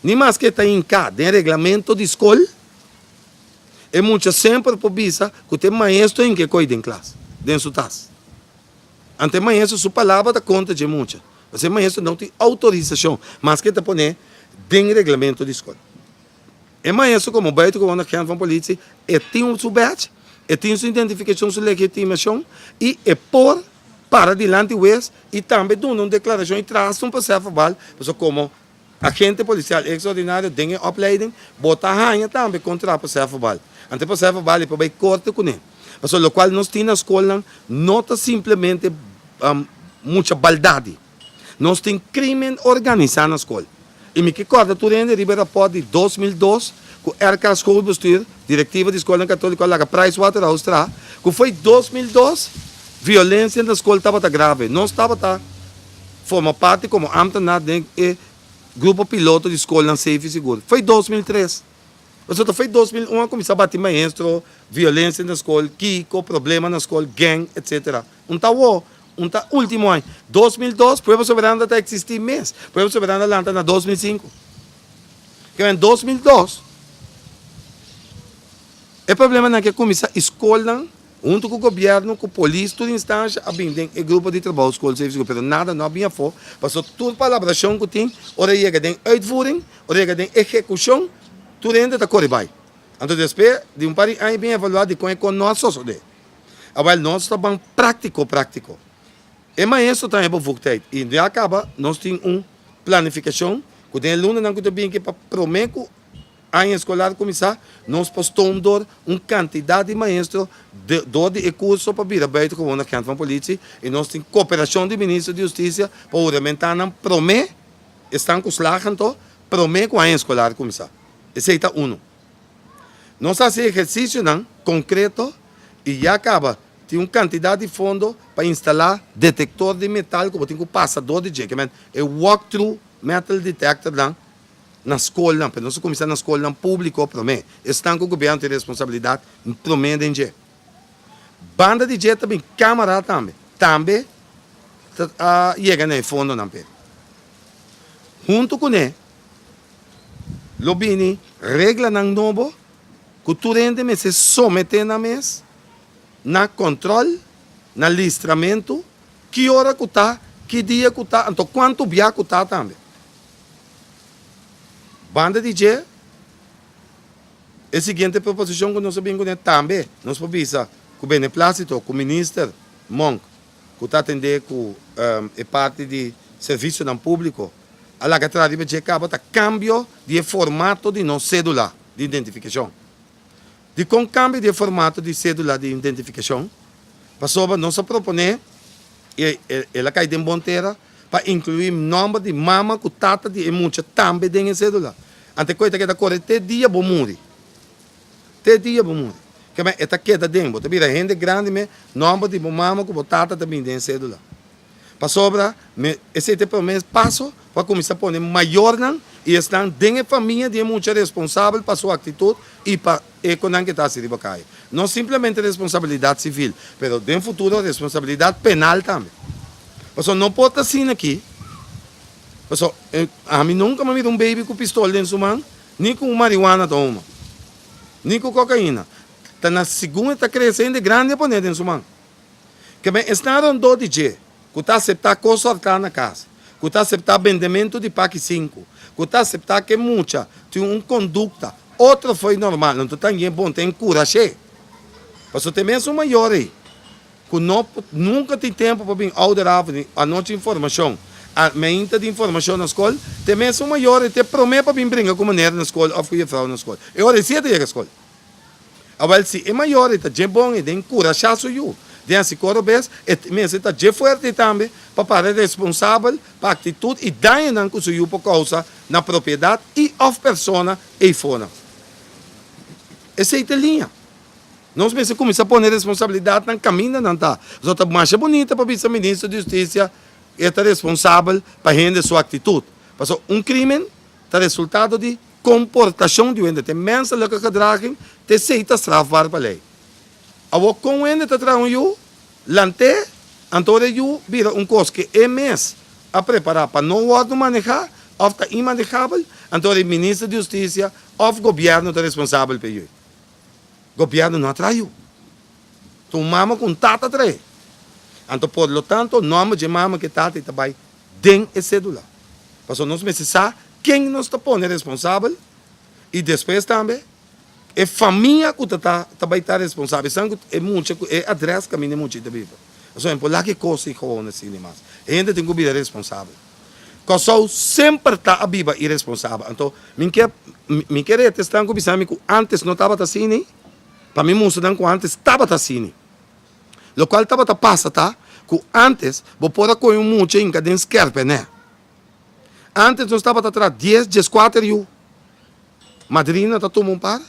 Speaker 1: nem mais que está em cá, de regulamento de escola, é muito sempre por visa que tem maestro em que cuida em classe, dentro do tas. Ante maestro, sua palavra dá conta de muito. Mas maestro não tem autorização, mas que está poner dentro regulamento de escola. É maestro como buitengewoon agent van politie, tem um subete, tem sua identificação, sua legitimação e por para adiante e também dá uma declaração e traz processo verbal, como agente policial extraordinário tem opleiding, bota a rainha também contra o processo verbal. Ante o processo verbal é para corte com ele. O qual nós temos na escola não está simplesmente muita baldade. Nós temos crime organizado na escola. E me recordo, tu ainda Ribeira Pode de 2002, com o RK Schoolbestuur, diretiva de escola católica lá, Pricewaterhouse, que foi 2002, violência na escola estava grave. Não estava, forma parte como ambtenaar do grupo piloto de escola safe e seguro. Foi 2003. Você tá fez 2001 começar a bater maestro, violência na escola, Kiko, problema na escola, gang, etc. Último ano. 2002, Pueblo Soberano está existir mês. Pueblo Soberano lá na 2005. Que em 2002, o problema é que começa a escola, junto com o governo, com a polícia, toda instância, a o grupo de trabalho, escola, serviço, mas nada não havia for, passou toda a colaboração que tem, ora chega de uitvoering, ora chega de execução, tudo ainda está correndo bem. Então, depois de par de anos bem avaliado de como é que nós somos. Agora, nós estamos prático. E mais isso também é para o e já acaba, nós temos uma planificação, que tem aluno não que tem que para prometer ano escolar começar, nós postamos uma quantidade de maestros de recursos para vir aberto com a canto da polícia e nós temos cooperação do ministro de Justiça para aumentar a promessa, estão com os lagantos, promessa com o ano escolar começar. Esse é um. Nós fazemos exercício não, concreto e já acaba. Tem uma quantidade de fundo para instalar detector de metal, como tem um passador de jeito, é walk-through metal detector não, na escola, para nós começar na escola pública, promê. Estão com o governo tem responsabilidade, promê de jeito. Banda de jeito também, câmara também. Também, chega no fundo não, junto com ele, Lobini, regra não novo, que tu rende se somete na mesa, na controle, na listramento, que hora que está, que dia que está, então quanto dia que está também. Banda de G, a seguinte proposição que nós sabemos também, nós podemos com o beneplácito, com o ministro Monk, que está atendendo com a parte de serviço não público, a la que traz de acaba cambio de formato de nossa cédula de identificação. De com cambio de formato de cédula de identificação, passou a nossa proponer, ela cai de bonteira, para incluir nome de mama, que tata de muita também dentro da cédula. Ante coisa que está correndo, até dia vou morrer. Até dia vou morrer. Que é esta queda dentro, você vira gente grande, mas nome de mama, que tata também dentro da cédula. Para sobra, esse tipo de mês passo, para começar a pôr maior, e estão dentro da família de muito responsável para sua atitude e para a economia que está se ribacaia. Não simplesmente responsabilidade civil, mas dentro do futuro, responsabilidade penal também. Porque não pode estar assim aqui. A mim nunca me viu baby com pistola dentro da mão, nem com marihuana toma, nem com cocaína. Está na segunda, está crescendo grande a pôr dentro da mão. Que bem, está andando de dia, que está aceitar coisa na casa, que está aceitar vendimento de PAC 5, que está aceitar que muita tem uma conduta, outra foi normal, não está ninguém bom, tem cura cheia. Mas tem mesmo maior aí, que nunca tem tempo para vir alderável a nossa informação. A mente de informação na escola, tem mesmo maior, tem promessa para vir brincar com maneira na escola, ou com frau na escola. Eu olhei cedo na escola. Agora, se é maior, está de bom, e tem cura, já sou eu. Tem assim, coro bem, mas está de forte também, para parar responsável, para atitude, e daí não que sou eu por causa na propriedade e of persona e fora. Essa é a linha. Nós precisamos começar a pôr responsabilidade no caminho, não está. Só está mais bonita para o ministro da Justiça, é responsável para render sua atitude. Porque crime é resultado de comportação de um tem mensagem que gedragem, te aceita strafbaar para a lei. Agora, com ele está trazendo lante, então eu vira coisa que é mês a preparar para não poder manejar, ou está imanejável, então o ministro da Justiça ou o governo está responsável por isso. O governo não atraiu. Então, mama com tata atrás. Então, por lo tanto, nome de mama que tata está bem dentro da cédula. Porque nós precisamos quem nos está pondo responsável e depois também é família que está responsável. É muito, é adresse que a minha muito vida. Por exemplo, lá que coisa e como assim, mas a gente tem que ser responsável. Porque sempre está a viva irresponsável. Então, me querer testar com o antes não estava assim, para mim, mostrar que antes estava assim. O qual estava passa, tá? Que antes, vou pôr com um monte em cada esquerda, né? Antes nós estava atrás 10, 14 e madrina está tomando um par,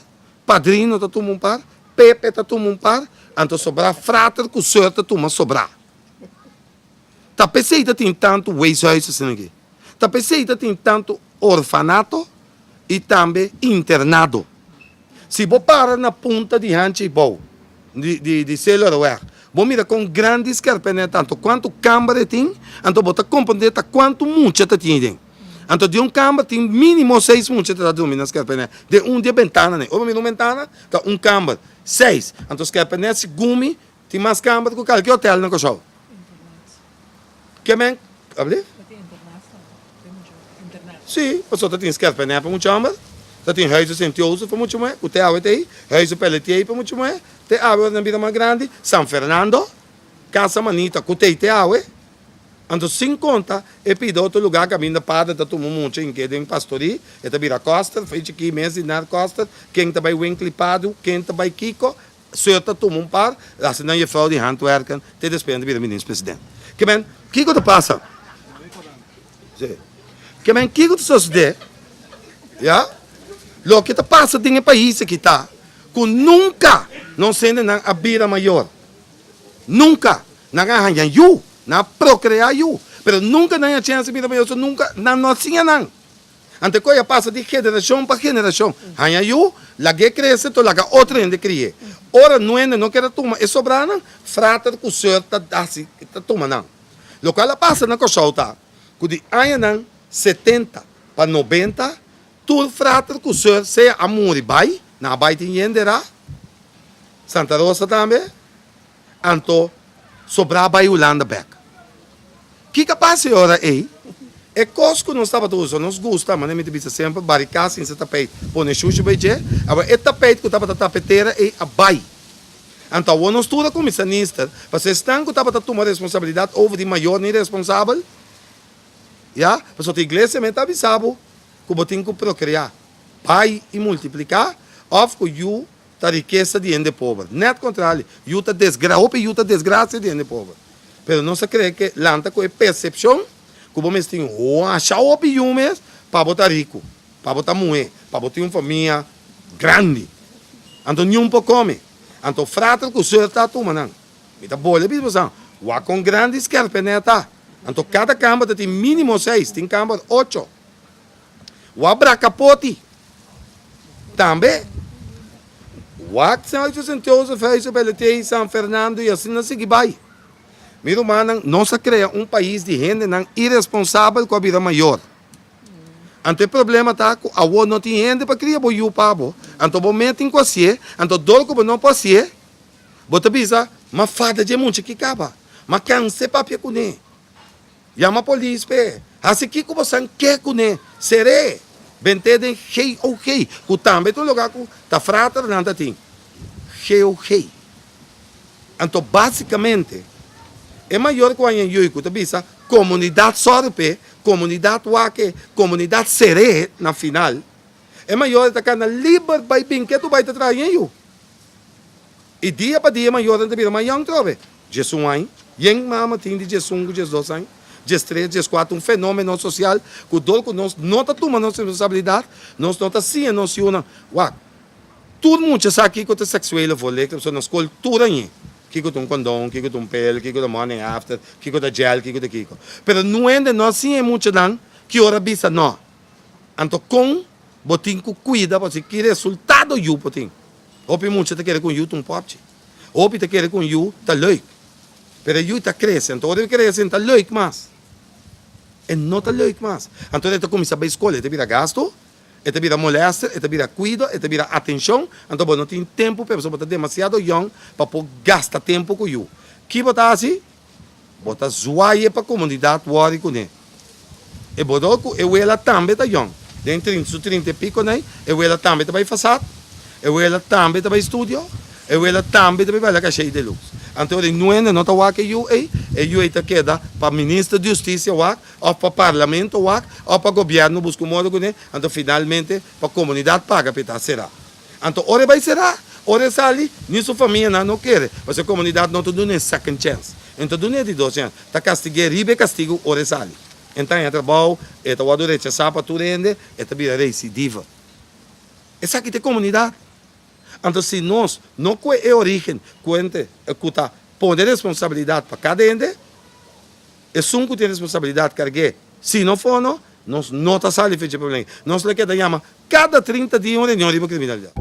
Speaker 1: padrino está tomando um par, Pepe está tomando um par, então sobrar frater que o senhor está tomando sobrar. Tá pensei que tem tanto weishuis assim aqui. Tá pensei que tem tanto orfanato e também internado. Se você para na ponta de hanche bom, de celular, você mira com grandes carpetas, tanto quanto câmera tem, então você compreende quanto muito está tem. Então, de câmera tem mínimo 6 muito está dormindo nas carpetas. De de ventana, né? Ou uma ventana, tá câmera, 6. Então, as carpetas se gumi, tem mais câmera que qualquer hotel na coxa. Que men? Abre? Sim, você tem carpetas para muito chamar. Você tem huizen sentioso para muito mais, o teatro tem, huizen pelletier para muito mais, tem água na vida mais grande, San Fernando, Casa Manita, que tem teatro. Então, sem conta, eu pido outro lugar que a minha padre está tomando muito em que tem pastoria, e está vira Costa, fez aqui mesmo na Costa, quem está vai Winkley Pado, quem está vai Kiko, certa tomou par, assim não é frau de handwerken, te despende vira ministro-presidente. Que men, Kiko te passa? Que men, Kiko te sucede, já? Lo que te passa tem um país que está, que nunca não sendo na abira maior. Nunca. Não ganha you, não procriar you. Pero nunca não há chance de abira maior, nunca, não tinha não. Ante coisa passa de geração para geração. Ganha you, lá que cresce, to lá que outra gente cria. Ora, não quer tomar, é sobrana, frata com certa, assim, está tomando não. Lo que ela passa na coxota, que de aí não, 70 para 90, tudo frata com certa, se amor e vai, na vai tem yenderá, Santa Rosa também, então, sobrar vai Holanda back. Que capaz agora é coisa que nós estava usando, nós gostamos, mas me diz sempre, baricar sem esse tapete, põe chuchu bem, agora é tapete que estava na tapeteira é a vai. Então, nós tudo como missionista, você está que estava tomando responsabilidade, houve de maior nem responsável, já, mas a igreja me está avisando, que você tem que procriar, pai e multiplicar, ou que you tá riqueza de gente pobre. Net contrário, you tá desgraça de gente pobre. Pero não se crê que lanta com a percepção que você tem achar o pior mesmo para botar rico, para botar mulher, para botar uma família grande. Então, nenhum pode comer. Então, frata que o senhor está tomando. Então, boa, mesmo assim, com grandes carpenetas. Então, cada câmara tem mínimo 6, tem câmara 8. O abracapote também. O São 800 fez o Belete, São Fernando e assim não se vai. Meu mano, não se cria um país de gente não irresponsável com a vida maior. Ante o problema está que a avó não tem gente para criar o pavo. Então, o momento em que você, então, dolo que não pode ser, você pensa, mas fada de muito que acaba. Mas canse para pegar com ele. Chama a polícia, pé. Assim que você quer com ele, seré. Ventede rei ou rei. Que também tem um lugar que está frata, não está tem. Rei ou rei. Então, basicamente, é maior que o anho que pensa, comunidade sorpe, comunidade wake, comunidade seré, na final, é maior do que a liber by bem que tu vai te trazer eu. E dia para dia, maior do que a maior trove. Jesus aí, yen mama tem de Jesus, Jesus aí. Jesus 3, Jesus 4, um fenômeno social que o nós não está tomando nossa responsabilidade, nós não está sim, nós se unam. Todo mundo sabe que é sexual, vôlei, que é na cultura aí. Que é um condom, que é um pele, que é um morning after, que é um gel, que é Kiko. Mas não é de nós sim é muito não, que ora bisa não. Então, com, botem que cuida, porque que resultado eu botem. Opi muito te quer com you um pop. Opi te quer com you tá leuk. Pero you está crescendo, ora crescendo tá leuk mais. E não está leuk mais. Então, ele começa a escolher, ele vira gasto, ele vira molesta, ele vira cuido, ele vira atenção. Então, não tem tempo, porque você está demasiado young para gastar tempo com you. Que botar assim? Botar zoaia para a comunidade, worry com ele. E botar que ela também está young. Dentro de 30 e pico, né? Ela também está fazer. Ela também está estudar. Ela também está vai lá cheio de luz. Então, não está o que eu está queda para ministro de justiça ou para parlamento ou para governo busca modo com ele. Então, finalmente, para a comunidade paga para será. Então, ora vai será, ora sali, nisso família não quer, porque a comunidade não está dando second chance. Então, dando de 2 anos, está castigando, ribe castigo, ora sali. Então, é trabalho, é trabalho de rechazar para tu rende, é também recidiva. Essa aqui é a comunidade. Então, se nós não é a origem, que está pondo responsabilidade para cada ente, é só que tem responsabilidade carregar. Se não for, nós não está saindo de problema. Nós le queda chama cada 30 dias uma reunião de criminalidade.